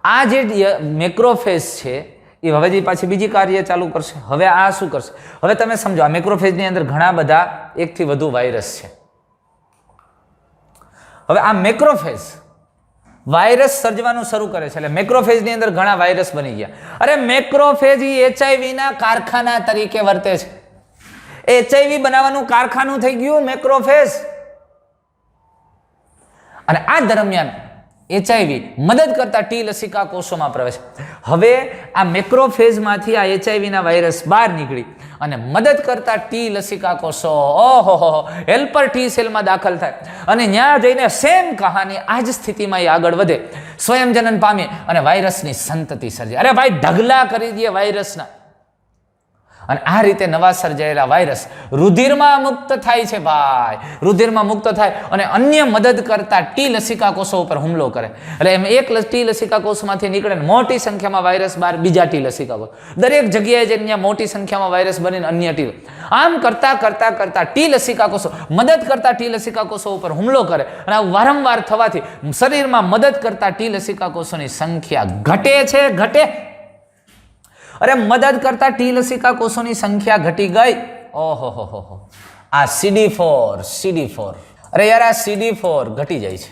આ જે મેક્રોફેજ છે એ હવે પાછી બીજી કાર્ય ચાલુ કરશે. હવે આ શું કરશે? હવે તમે સમજો, આ મેક્રોફેજની અંદર ઘણા બધા એકથી વધુ વાયરસ છે. હવે આ મેક્રોફેજ વાયરસ સર્જવાનું શરૂ કરે છે. એટલે મેક્રોફેજની અંદર ઘણા વાયરસ બની ગયા. અરે મેક્રોફેજ HIV ના કારખાના તરીકે વર્તે છે. HIV બનાવવાનું કારખાનું થઈ ગયું મેક્રોફેજ. અને આ દરમિયાન HIV મદદ કરતા ટી લસિકા કોષોમાં પ્રવેશ. હવે આ મેક્રોફેજમાંથી આ HIV ના વાયરસ બહાર નીકળી અને મદદ કરતા ટી લસિકા કોષો ઓહો હેલ્પર ટી સેલમાં દાખલ થાય અને ત્યાં જઈને સેમ કહાની આ જ સ્થિતિમાં એ આગળ વધે, સ્વયંજનન પામે અને વાયરસની સંતતિ સર્જે. અરે ભાઈ ઢગલા કરી દે વાયરસના. અને આ રીતે નવા સર્જાયેલા વાયરસ રુધિરમાં મુક્ત થાય છે ભાઈ. રુધિરમાં મુક્ત થાય અને અન્ય મદદ કરતા ટી લસિકા કોષો ઉપર હુમલો કરે. એટલે એમ એક ટી લસિકા કોષમાંથી નીકળે મોટી સંખ્યામાં વાયરસ બહાર બીજા ટી લસિકા કોષ. દરેક જગ્યાએ જઈને ત્યાં મોટી સંખ્યામાં વાયરસ બનીને અન્ય ટી. આમ કરતા કરતા કરતા ટી લસિકા કોષો મદદ કરતા ટી લસિકા કોષો ઉપર હુમલો કરે. અને આ વારંવાર થવાથી શરીરમાં મદદ કરતા ટી લસિકા કોષોની સંખ્યા ઘટે છે, ઘટે. અરે મદદ કરતા ટી લસિકા કોષોની સંખ્યા ઘટી ગઈ. ઓહો આ CD4 અરે યાર આ CD4 ઘટી જાય છે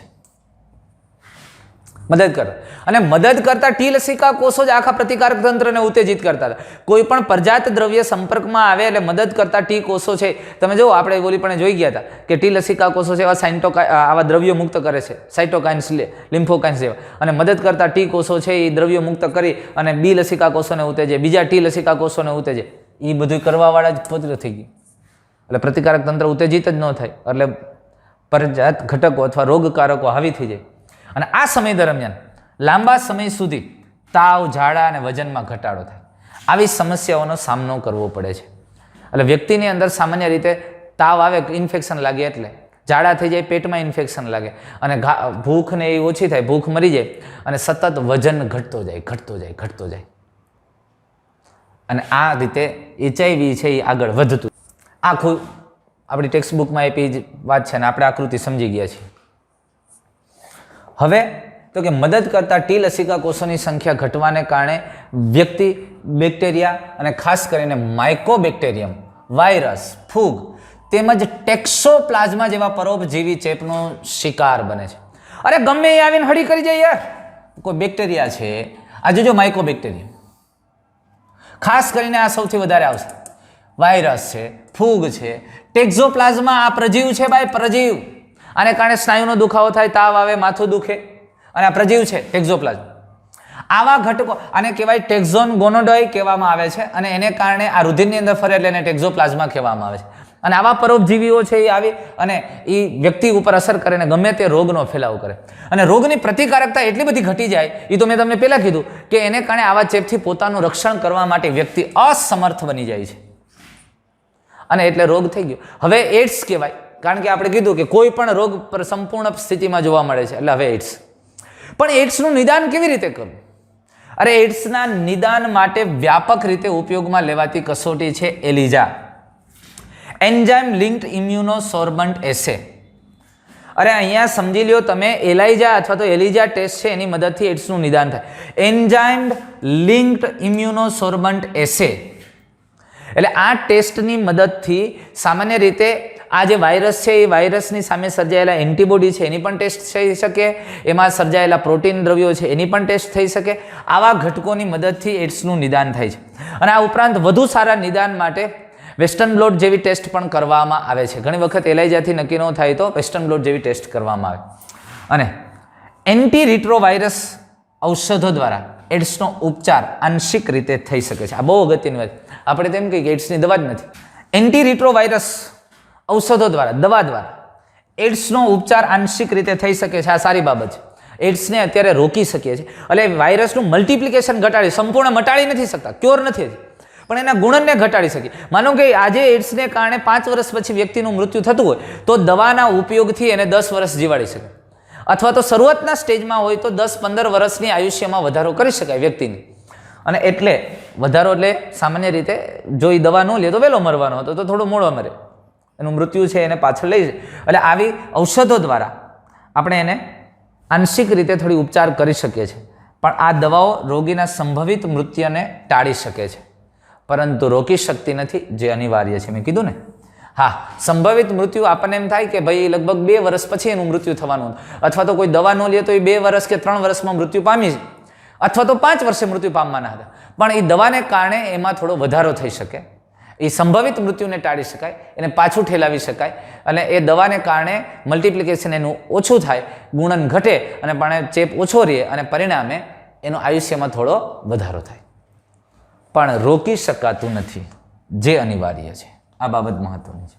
મદદ કરે. અને મદદ કરતા ટી લસિકા કોષો જ આખા પ્રતિકારક તંત્રને ઉત્તેજિત કરતા હતા. કોઈ પણ પ્રજાત દ્રવ્ય સંપર્કમાં આવે એટલે મદદ કરતા ટી કોષો છે. તમે જો આપણે ઓલી પણ જોઈ ગયા હતા કે ટી લસિકા કોષો છે આવા દ્રવ્યો મુક્ત કરે છે, સાઇટોકાઇન્સ, લિમ્ફોકાઇન્સ જેવા. અને મદદ કરતા ટી કોષો છે એ દ્રવ્યો મુક્ત કરી અને બી લસિકા કોષોને ઉત્તેજે, બીજા ટી લસિકા કોષોને ઉત્તેજે. એ બધું કરવાવાળા જ પત્ર થઈ ગયું. એટલે પ્રતિકારક તંત્ર ઉત્તેજિત જ ન થાય એટલે પ્રજાત ઘટકો અથવા રોગકારકો હાવી થઈ જાય. અને આ સમય દરમિયાન લાંબા સમય સુધી તાવ, ઝાડા અને વજનમાં ઘટાડો થાય. આવી સમસ્યાઓનો સામનો કરવો પડે છે. એટલે વ્યક્તિની અંદર સામાન્ય રીતે તાવ આવે, ઇન્ફેક્શન લાગે એટલે ઝાડા થઈ જાય, પેટમાં ઇન્ફેક્શન લાગે અને ભૂખ ને એ ઓછી થાય, ભૂખ મરી જાય અને સતત વજન ઘટતો જાય. અને આ રીતે HIV છે એ આગળ વધતું. આખું આપણી ટેક્સ્ટ બુકમાં એ વાત છે અને આપણે આકૃતિ સમજી ગયા છીએ. હવે તો કે મદદ કરતા ટી લસિકા કોષોની સંખ્યા ઘટવાને કારણે વ્યક્તિ બેક્ટેરિયા અને ખાસ કરીને માઇકોબેક્ટેરિયમ, વાયરસ, ફૂગ તેમજ ટેક્સોપ્લાઝમા જેવા પરોપજીવી ચેપનો શિકાર બને છે. અરે ગમે એ આવીને હળી કરી જાય યાર. કોઈ બેક્ટેરિયા છે, આ જોજો માઇકોબેક્ટેરિયમ, ખાસ કરીને આ સૌથી વધારે આવશે. વાયરસ છે, ફૂગ છે, ટેક્સોપ્લાઝમા આ પ્રજીવ છે ભાઈ, પ્રજીવ. આને કારણે સ્નાયુનો દુખાવો થાય, તાવ આવે, માથું દુખે અને આ પ્રજીવ છે ટેક્સોપ્લાઝમ. આવા ઘટકો આને કહેવાય ટેક્ઝોન ગોનોડોય કહેવામાં આવે છે અને એને કારણે આ રુધિરની અંદર ફરે એટલે એને ટેક્સોપ્લાઝમા કહેવામાં આવે છે. અને આવા પરોપજીવીઓ છે એ આવી અને એ વ્યક્તિ ઉપર અસર કરે ને ગમે તે રોગનો ફેલાવો કરે. અને રોગની પ્રતિકારકતા એટલી બધી ઘટી જાય, એ તો મેં તમને પહેલાં કીધું કે એને કારણે આવા ચેપથી પોતાનું રક્ષણ કરવા માટે વ્યક્તિ અસમર્થ બની જાય છે અને એટલે રોગ થઈ ગયો. હવે એડ્સ કહેવાય, કારણ કે આપણે કીધું કે કોઈ પણ રોગ પર સંપૂર્ણ સ્થિતિમાં જોવા મળે છે એટલે હવે એડ્સ. પણ એડ્સનું નિદાન કેવી રીતે કરવું? અરે એડ્સના નિદાન માટે વ્યાપક રીતે ઉપયોગમાં લેવાતી કસોટી છે એલિઝા, એન્ઝાઇમ લિંક્ડ ઇમ્યુનોસોર્બન્ટ એસે. અરે અહીંયા સમજી લ્યો તમે, એલાઇઝા અથવા તો એલિઝા ટેસ્ટ છે એની મદદથી એડ્સનું નિદાન થાય. એન્ઝાઇમ લિંક્ડ ઇમ્યુનોસોર્બન્ટ એસે એટલે આ ટેસ્ટની મદદથી સામાન્ય રીતે આ જે વાયરસ છે એ વાયરસની સામે સર્જાયેલા એન્ટીબોડી છે એની પણ ટેસ્ટ થઈ શકે, એમાં સર્જાયેલા પ્રોટીન દ્રવ્યો છે એની પણ ટેસ્ટ થઈ શકે. આવા ઘટકોની મદદથી એડ્સનું નિદાન થાય છે. અને આ ઉપરાંત વધુ સારા નિદાન માટે વેસ્ટર્ન બ્લોટ જેવી ટેસ્ટ પણ કરવામાં આવે છે. ઘણી વખત એલાઇઝાથી નક્કી ન થાય તો વેસ્ટર્ન બ્લોટ જેવી ટેસ્ટ કરવામાં આવે. અને એન્ટી રિટ્રોવાયરસ ઔષધો દ્વારા એડ્સનો ઉપચાર આંશિક રીતે થઈ શકે છે. આ બહુ અગત્યની વાત. આપણે તેમ કહીએ કે એડ્સની દવા જ નથી. એન્ટી રિટ્રોવાયરસ ઔષધો દ્વારા, દવા દ્વારા એડ્સનો ઉપચાર આંશિક રીતે થઈ શકે છે. આ સારી બાબત છે. એડ્સને અત્યારે રોકી શકીએ છીએ. એટલે વાયરસનું મલ્ટિપ્લિકેશન ઘટાડી, સંપૂર્ણ મટાડી નથી શકતા, ક્યોર નથી, પણ એના ગુણનને ઘટાડી શકીએ. માનો કે આજે એડ્સને કારણે 5 વર્ષ પછી વ્યક્તિનું મૃત્યુ થતું હોય તો દવાના ઉપયોગથી એને 10 વર્ષ જીવાડી શકે. અથવા તો શરૂઆતના સ્ટેજમાં હોય તો 10-15 વર્ષની આયુષ્યમાં વધારો કરી શકાય વ્યક્તિની. અને એટલે વધારો એટલે સામાન્ય રીતે જો એ દવા ન લે તો વહેલો મરવાનો હતો તો થોડો મોડો મરે, એનું મૃત્યુ છે એને પાછળ લઈ જાય. એટલે આવી ઔષધો દ્વારા આપણે એને આંશિક રીતે થોડી ઉપચાર કરી શકીએ છીએ. પણ આ દવાઓ રોગીના સંભવિત મૃત્યુને ટાળી શકે છે, પરંતુ રોકી શકતી નથી, જે અનિવાર્ય છે. મેં કીધું ને, હા, સંભવિત મૃત્યુ આપણને એમ થાય કે ભાઈ લગભગ 2 વર્ષ પછી એનું મૃત્યુ થવાનું, અથવા તો કોઈ દવા ન લે તો એ 2 વર્ષ કે 3 વર્ષમાં મૃત્યુ પામી, અથવા તો 5 વર્ષે મૃત્યુ પામવાના હતા. પણ એ દવાને કારણે એમાં થોડો વધારો થઈ શકે, એ સંભવિત મૃત્યુને ટાળી શકાય, એને પાછું ઠેલાવી શકાય, અને એ દવાને કારણે મલ્ટિપ્લિકેશન એનું ઓછું થાય, ગુણન ઘટે, અને પણ ચેપ ઓછો રહે, અને પરિણામે એનો આયુષ્યમાં થોડો વધારો થાય. પણ રોકી શકાતું નથી, જે અનિવાર્ય છે. આ બાબત મહત્વની છે.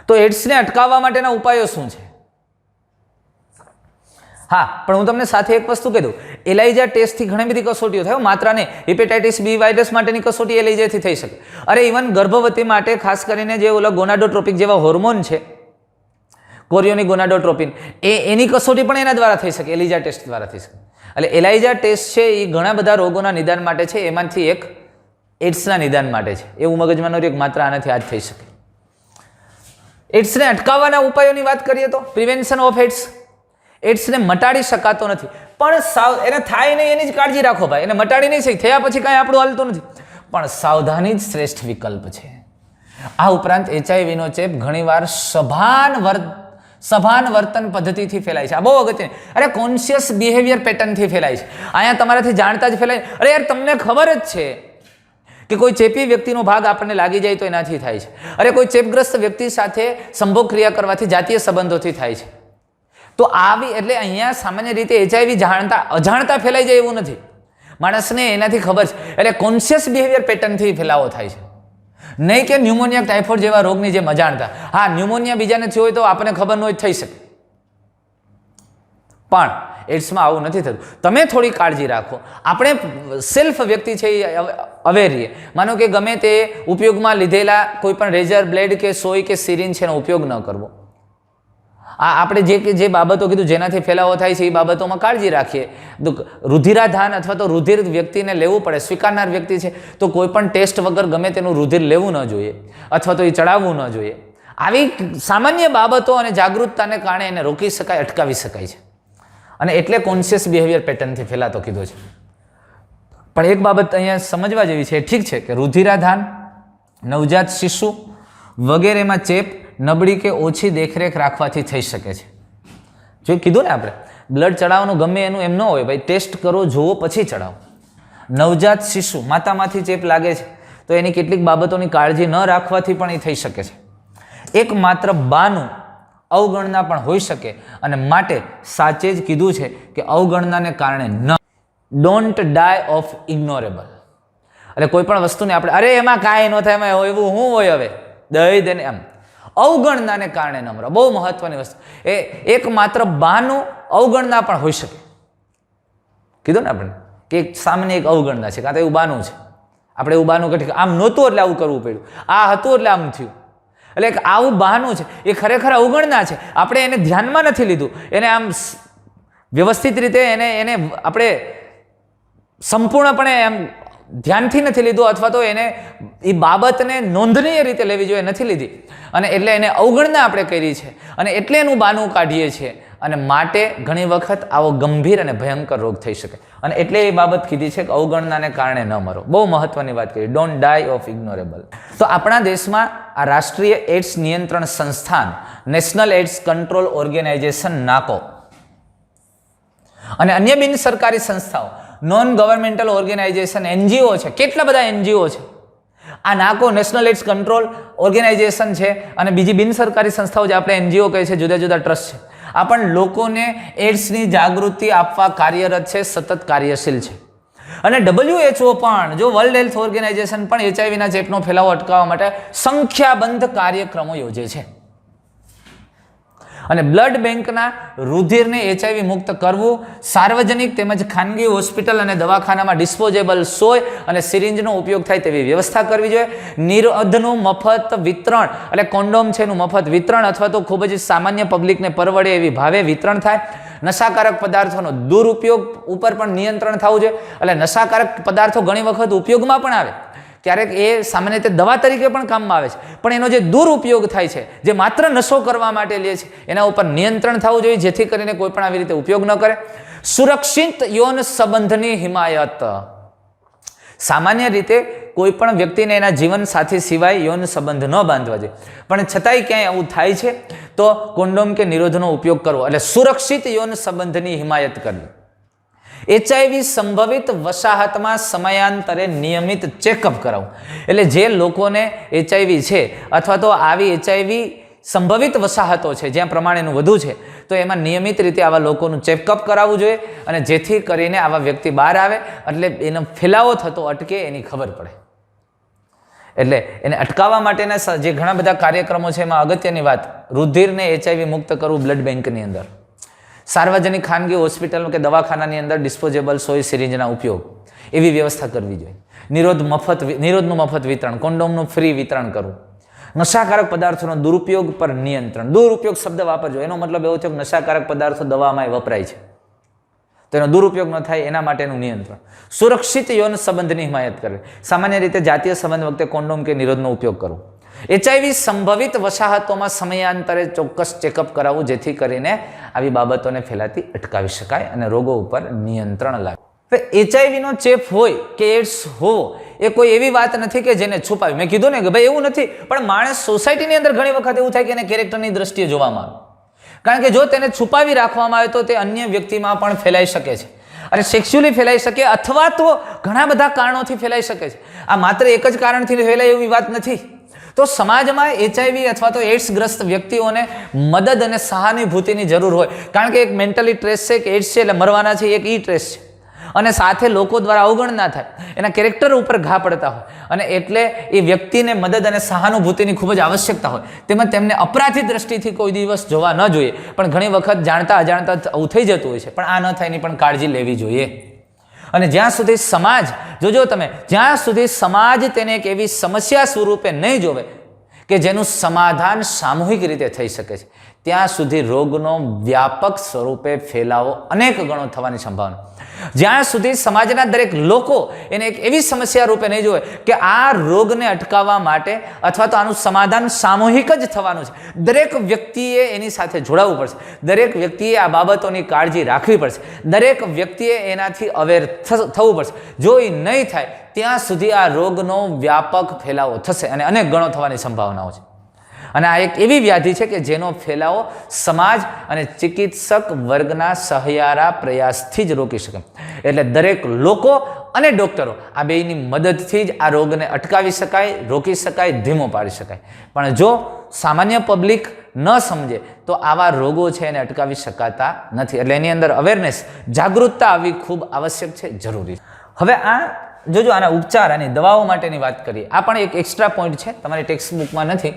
તો એડ્સને અટકાવવા માટેના ઉપાયો શું છે? હા, પણ હું તમને સાથે એક વસ્તુ કહી દઉં. એલાઇઝા ટેસ્ટથી ઘણી બધી કસોટીઓ થાય, માત્ર નહીં. હેપેટાઇટિસ બી વાયરસ માટેની કસોટી એલાઇઝાથી થઈ શકે. અરે ઇવન ગર્ભવતી માટે ખાસ કરીને જે ઓલા ગોનાડોટ્રોપિક જેવા હોર્મોન છે, કોરિયોનિક ગોનાડોટ્રોપિન, એની કસોટી પણ એના દ્વારા થઈ શકે, એલિઝા ટેસ્ટ દ્વારા થઈ શકે. એટલે એલાઇઝા ટેસ્ટ છે એ ઘણા બધા રોગોના નિદાન માટે છે, એમાંથી એક એડ્સના નિદાન માટે છે. એવું મગજમાં એક માત્ર આનાથી આ જ થઈ શકે. એડ્સને અટકાવવાના ઉપાયોની વાત કરીએ તો પ્રિવેન્શન ઓફ એડ્સ. એડ્સને મટાડી શકાતો નથી, પણ એને થાય નહીં એની જ કાળજી રાખો ભાઈ. એને મટાડી નહીં શકે, થયા પછી કાંઈ આપણું હાલતું નથી, પણ સાવધાની જ શ્રેષ્ઠ વિકલ્પ છે. આ ઉપરાંત એચઆઈવીનો ચેપ ઘણીવાર સભાન વર્તન પદ્ધતિથી ફેલાય છે. આ બહુ અગત્યની. અરે કોન્શિયસ બિહેવિયર પેટર્નથી ફેલાય છે. અહીંયા તમારાથી જાણતા જ ફેલાય. અરે યાર, તમને ખબર જ છે કે કોઈ ચેપી વ્યક્તિનો ભાગ આપણને લાગી જાય તો એનાથી થાય છે. અરે કોઈ ચેપગ્રસ્ત વ્યક્તિ સાથે સંભોગ ક્રિયા કરવાથી જાતીય સંબંધોથી થાય છે. તો આવી એટલે અહીંયા સામાન્ય રીતે એચઆઈવી અજાણતા ફેલાઈ જાય એવું નથી. માણસને એનાથી ખબર છે. એટલે કોન્શિયસ બિહેવિયર પેટર્નથી ફેલાવો થાય છે, નહીં કે ન્યુમોનિયા, ટાઇફોઇડ જેવા રોગની જેમ અજાણતા. હા, ન્યુમોનિયા બીજાને થયો હોય તો આપણને ખબર ન હોય, થઈ શકે, પણ એડ્સમાં આવું નથી થતું. તમે થોડી કાળજી રાખો. આપણે સેલ્ફ વ્યક્તિ છે એ અવેર રહીએ. માનો કે ગમે તે ઉપયોગમાં લીધેલા કોઈ પણ રેઝર, બ્લેડ કે સોય કે સિરિંજ છે એનો ઉપયોગ ન કરવો. આપણે જે બાબતો કીધું જેનાથી ફેલાવો થાય છે એ બાબતોમાં કાળજી રાખીએ. રુધિરાધાન અથવા તો રુધિર વ્યક્તિને લેવું પડે, સ્વીકારનાર વ્યક્તિ છે તો કોઈ પણ ટેસ્ટ વગર ગમે તેનું રુધિર લેવું ન જોઈએ, અથવા તો એ ચડાવવું ન જોઈએ. આવી સામાન્ય બાબતો અને જાગૃતતાને કારણે એને રોકી શકાય, અટકાવી શકાય છે. અને એટલે કોન્શિયસ બિહેવિયર પેટર્નથી ફેલાતો કીધો છે. પણ એક બાબત અહીંયા સમજવા જેવી છે. ઠીક છે કે રુધિરાધાન, નવજાત શિશુ વગેરેમાં ચેપ નબળી કે ઓછી દેખરેખ રાખવાથી થઈ શકે છે. જો કીધું ને આપણે, બ્લડ ચડાવવાનું ગમે એનું એમ ન હોય ભાઈ, ટેસ્ટ કરો, જુઓ, પછી ચડાવો. નવજાત શિશુ, માતામાંથી ચેપ લાગે છે તો એની કેટલીક બાબતોની કાળજી ન રાખવાથી પણ એ થઈ શકે છે. એકમાત્ર બાનું અવગણના પણ હોઈ શકે, અને માટે સાચે જ કીધું છે કે અવગણનાને કારણે ન. Don't die of ignorable. એટલે કોઈ પણ વસ્તુને આપણે અરે એમાં કાંઈ ન થાય, એમાં એવું શું હોય, હવે દઈ દેને, એમ અવગણનાને કારણે ન મરો. બહુ મહત્વની વસ્તુ. એ એકમાત્ર બાનું અવગણના પણ હોઈ શકે. કીધું ને આપણે કે એક સામાન્ય એક અવગણના છે, કાં તો એવું બાનું છે. આપણે એવું બાનું કે આમ નહોતું એટલે આવું કરવું પડ્યું, આ હતું એટલે આમ થયું. એટલે એક આવું બહાનું છે, એ ખરેખર અવગણના છે. આપણે એને ધ્યાનમાં નથી લીધું, એને આમ વ્યવસ્થિત રીતે એને આપણે સંપૂર્ણપણે એમ ધ્યાનથી નથી લીધું, અથવા તો એને એ બાબતને નોંધનીય રીતે લેવી જોઈએ, નથી લીધી, અને એટલે એને અવગણના આપણે કરી છે, અને એટલે એનું બાનું કાઢીએ છીએ, અને માટે ઘણી વખત આવો ગંભીર અને ભયંકર રોગ થઈ શકે. અને એટલે એ બાબત કીધી છે કે અવગણનાને કારણે ન મરો. બહુ મહત્વની વાત કરી, ડોન્ટ ડાય ઓફ ઇગ્નોરેબલ. તો આપણા દેશમાં આ રાષ્ટ્રીય એડ્સ નિયંત્રણ સંસ્થાન, નેશનલ એડ્સ કંટ્રોલ ઓર્ગેનાઇઝેશન નાકો, અને અન્ય બિન સરકારી સંસ્થાઓ, નોન ગવર્મેન્ટલ ઓર્ગેનાઇઝેશન, એનજીઓ છે. કેટલા બધા એનજીઓ છે. આ નાકો, નેશનલ એડ્સ કંટ્રોલ ઓર્ગેનાઇઝેશન છે, અને બીજી બિન સરકારી સંસ્થાઓ જે આપણે એનજીઓ કહે છે, જુદા જુદા ટ્રસ્ટ છે. આ પણ લોકોને એડ્સની જાગૃતિ આપવા કાર્યરત છે, સતત કાર્યશીલ છે. અને WHO પણ, જો વર્લ્ડ હેલ્થ ઓર્ગેનાઇઝેશન પણ એચઆઈવીના ચેપનો ફેલાવો અટકાવવા માટે સંખ્યાબંધ કાર્યક્રમો યોજે છે. અને બ્લડ બેંકના રુધિરને એચઆઈવી મુક્ત કરવું, સાર્વજનિક તેમજ ખાનગી હોસ્પિટલ અને દવાખાનામાં ડિસ્પોઝેબલ સોય અને સિરિંજનો ઉપયોગ થાય તેવી વ્યવસ્થા કરવી જોઈએ. નિરોધનું મફત વિતરણ, એટલે કોન્ડોમ છે એનું મફત વિતરણ, અથવા તો ખૂબ જ સામાન્ય પબ્લિકને પરવડે એવી ભાવે વિતરણ થાય. નશાકારક પદાર્થોનો દુરુપયોગ ઉપર પણ નિયંત્રણ થવું જોઈએ. એટલે નશાકારક પદાર્થો ઘણી વખત ઉપયોગમાં પણ આવે, ક્યારેક એ સામાન્ય રીતે દવા તરીકે પણ કામમાં આવે છે, પણ એનો જે દુરુપયોગ થાય છે, જે માત્ર નશો કરવા માટે લે છે, એના ઉપર નિયંત્રણ થવું જોઈએ, જેથી કરીને કોઈ પણ આવી રીતે ઉપયોગ ન કરે. સુરક્ષિત યૌન સંબંધની હિમાયત. સામાન્ય રીતે કોઈ પણ વ્યક્તિને એના જીવન સાથી સિવાય યૌન સંબંધ ન બાંધવા જોઈએ, પણ છતાંય ક્યાંય આવું થાય છે તો કોન્ડોમ કે નિરોધનો ઉપયોગ કરવો, એટલે સુરક્ષિત યૌન સંબંધની હિમાયત કરવી. એચઆઈવી સંભવિત વસાહતમાં સમયાંતરે નિયમિત ચેકઅપ કરાવવું, એટલે જે લોકોને એચઆઈવી છે અથવા તો આવી એચઆઈવી સંભવિત વસાહતો છે જ્યાં પ્રમાણેનું વધુ છે, તો એમાં નિયમિત રીતે આવા લોકોનું ચેકઅપ કરાવવું જોઈએ, અને જેથી કરીને આવા વ્યક્તિ બહાર આવે એટલે એનો ફેલાવો થતો અટકે એની ખબર પડે. એટલે એને અટકાવવા માટેના જે ઘણા બધા કાર્યક્રમો છે એમાં અગત્યની વાત, રુધિરને એચઆઈવી મુક્ત કરવું બ્લડ બેંકની અંદર, સાર્વજનિક ખાનગી હોસ્પિટલ કે દવાખાનાની અંદર ડિસ્પોઝેબલ સોય સિરિંજના ઉપયોગ, એવી વ્યવસ્થા કરવી જોઈએ. નિરોધનું મફત વિતરણ, કોન્ડોમનું ફ્રી વિતરણ કરવું. નશાકારક પદાર્થોનો દુરુપયોગ પર નિયંત્રણ. દુરુપયોગ શબ્દ વાપરજો, એનો મતલબ એવો થયો કે નશાકારક પદાર્થો દવામાં વપરાય છે, તો એનો દુરુપયોગ ન થાય એના માટેનું નિયંત્રણ. સુરક્ષિત યૌન સંબંધની હિમાયત કરવી. સામાન્ય રીતે જાતીય સંબંધ વખતે કોન્ડોમ કે નિરોધનો ઉપયોગ કરવો. એચઆઈવી સંભવિત વસાહતોમાં સમયાંતરે ચોક્કસ ચેકઅપ કરાવવું, જેથી કરીને આવી બાબતોને ફેલાતી અટકાવી શકાય અને રોગો ઉપર નિયંત્રણ લાવે. એચઆઈવીનો ચેપ હોય કે એડ્સ હોવો એ કોઈ એવી વાત નથી કે જેને છુપાવી. મેં કીધું ને કે ભાઈ એવું નથી, પણ માણસ સોસાયટીની અંદર ઘણી વખત એવું થાય કે એને કેરેક્ટરની દ્રષ્ટિએ જોવામાં આવે, કારણ કે જો તેને છુપાવી રાખવામાં આવે તો તે અન્ય વ્યક્તિમાં પણ ફેલાઈ શકે છે, અને સેક્સ્યુઅલી ફેલાઈ શકે, અથવા તો ઘણા બધા કારણોથી ફેલાઈ શકે છે. આ માત્ર એક જ કારણથી ફેલાય એવી વાત નથી. તો સમાજમાં એચઆઈવી અથવા તો એડ્સગ્રસ્ત વ્યક્તિઓને મદદ અને સહાનુભૂતિની જરૂર હોય, કારણ કે એક મેન્ટલી ટ્રેસ છે કે એડ્સ છે એટલે મરવાના છે, એક ઈ ટ્રેસ છે, અને સાથે લોકો દ્વારા અવગણના થાય, એના કેરેક્ટર ઉપર ઘા પડતા હોય, અને એટલે એ વ્યક્તિને મદદ અને સહાનુભૂતિની ખૂબ જ આવશ્યકતા હોય. તેમજ તેમને અપરાધી દ્રષ્ટિથી કોઈ દિવસ જોવા ન જોઈએ, પણ ઘણી વખત જાણતા અજાણતા આવું થઈ જતું હોય છે, પણ આ ન થાય એની પણ કાળજી લેવી જોઈએ. અને જ્યાં સુધી સમાજ, જોજો તમે, જ્યાં સુધી સમાજ તેને એક એવી સમસ્યા સ્વરૂપે નહીં જોવે કે જેનું સમાધાન સામૂહિક રીતે થઈ શકે છે, ત્યાં સુધી રોગનો વ્યાપક સ્વરૂપે ફેલાવો અનેક ગણો થવાની સંભાવના. જ્યાં સુધી સમાજના દરેક લોકો એને એક એવી સમસ્યા રૂપે નહીં જોવે કે આ રોગને અટકાવવા માટે અથવા તો આનું સમાધાન સામૂહિક જ થવાનું છે, દરેક વ્યક્તિએ એની સાથે જોડાવવું પડશે, દરેક વ્યક્તિએ આ બાબતોની કાળજી રાખવી પડશે, દરેક વ્યક્તિએ એનાથી અવેર થવું પડશે. જો એ નહીં થાય ત્યાં સુધી આ રોગનો વ્યાપક ફેલાવો થશે અને અનેક ગણો થવાની સંભાવનાઓ છે. અને આ એક એવી વ્યાધિ છે કે જેનો ફેલાવો સમાજ અને ચિકિત્સક વર્ગના સહિયારા પ્રયાસથી જ રોકી શકે. એટલે દરેક લોકો અને ડૉક્ટરો આ બેયની મદદથી જ આ રોગને અટકાવી શકાય, રોકી શકાય, ધીમો પાડી શકાય. પણ જો સામાન્ય પબ્લિક ન સમજે તો આવા રોગો છે એને અટકાવી શકાતા નથી. એટલે એની અંદર અવેરનેસ, જાગૃતતા આવવી ખૂબ આવશ્યક છે, જરૂરી છે. હવે આ જોજો, આના ઉપચાર અને દવાઓ માટેની વાત કરીએ. આ પણ એક એક્સ્ટ્રા પોઈન્ટ છે, તમારી ટેક્સ્ટ બુકમાં નથી,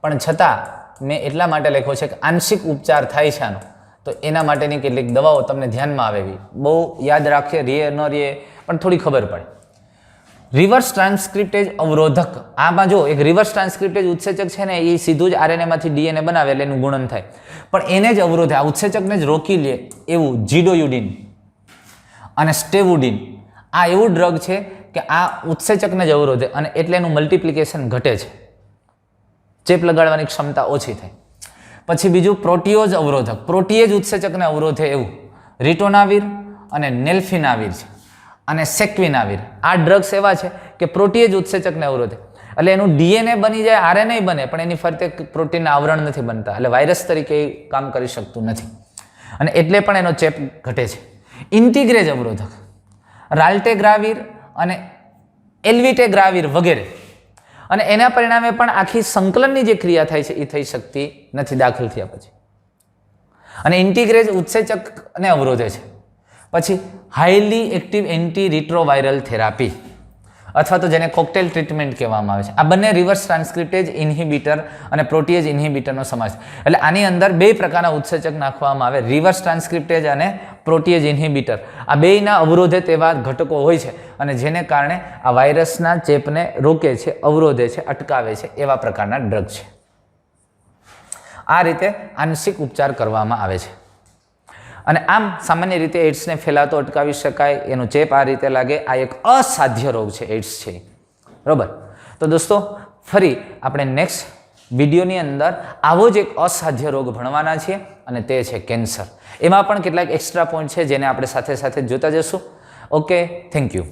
પણ છતાં મેં એટલા માટે લખ્યો છે કે આંશિક ઉપચાર થાય છે આનો, તો એના માટેની કેટલીક દવાઓ તમને ધ્યાનમાં આવે એવી. બહુ યાદ રાખીએ, રીએ ન રીએ પણ થોડી ખબર પડે. રિવર્સ ટ્રાન્સક્રિપ્ટેજ અવરોધક. આમાં જો એક રિવર્સ ટ્રાન્સક્રિપ્ટેજ ઉત્સેચક છે ને, એ સીધું જ આરએનએમાંથી ડીએનએ બનાવે એટલે એનું ગુણન થાય, પણ એને જ અવરોધે, આ ઉત્સેચકને જ રોકી લે એવું ઝીડોયુડિન અને સ્ટેવુડિન, આ એવું ડ્રગ છે કે આ ઉત્સેચકને જ અવરોધે, અને એટલે એનું મલ્ટિપ્લિકેશન ઘટે છે, ચેપ લગાડવાની ક્ષમતા ઓછી થાય. પછી બીજું પ્રોટીઓઝ અવરોધક, પ્રોટીએજ ઉત્સેચકને અવરોધે એવું રિટોનાવિર અને નેલ્ફિનાવિર છે, અને સેક્વિનાવિર. આ ડ્રગ્સ એવા છે કે પ્રોટીએજ ઉત્સેચકને અવરોધે, એટલે એનું ડીએનએ બની જાય, આરએનએ બને, પણ એની ફરતે પ્રોટીનના આવરણ નથી બનતા, એટલે વાયરસ તરીકે એ કામ કરી શકતું નથી, અને એટલે પણ એનો ચેપ ઘટે છે. ઇન્ટિગ્રેજ અવરોધક, રાલ્ટેગ્રાવિર અને એલ્વિટેગ્રાવિર વગેરે, અને એના પરિણામે પણ આખી સંકલનની જે ક્રિયા થાય છે એ થઈ શકતી નથી દાખલ થયા પછી. અને ઇન્ટિગ્રેજ ઉત્સેચકને અવરોધે છે. પછી highly active anti retroviral therapy, અથવા તો જેને કોકટેલ ટ્રીટમેન્ટ કહેવામાં આવે છે. આ બંને રિવર્સ ટ્રાન્સક્રિપ્ટેજ ઇન્હિબિટર અને પ્રોટીએજ ઇન્હિબિટરનો સમાવેશ. એટલે આની અંદર બે પ્રકારના ઉત્સેચક નાખવામાં આવે, રિવર્સ ટ્રાન્સક્રિપ્ટેજ અને પ્રોટીએજ ઇન્હિબિટર. આ બેયના અવરોધે તેવા ઘટકો હોય છે, અને જેને કારણે આ વાયરસના ચેપને રોકે છે, અવરોધે છે, અટકાવે છે, એવા પ્રકારના ડ્રગ છે. આ રીતે આંશિક ઉપચાર કરવામાં આવે છે. અને આમ સામાન્ય રીતે એડ્સને ફેલાતો અટકાવી શકાય, એનો ચેપ આ રીતે લાગે. આ એક અસાધ્ય રોગ છે એડ્સ છે, બરાબર. તો દોસ્તો, ફરી આપણે નેક્સ્ટ વિડીયોની અંદર આવો જ એક અસાધ્ય રોગ ભણવાના છીએ અને તે છે કેન્સર. એમાં પણ કેટલાક એક્સ્ટ્રા પોઈન્ટ છે જેને આપણે સાથે સાથે જોતા જશું. Okay, thank you.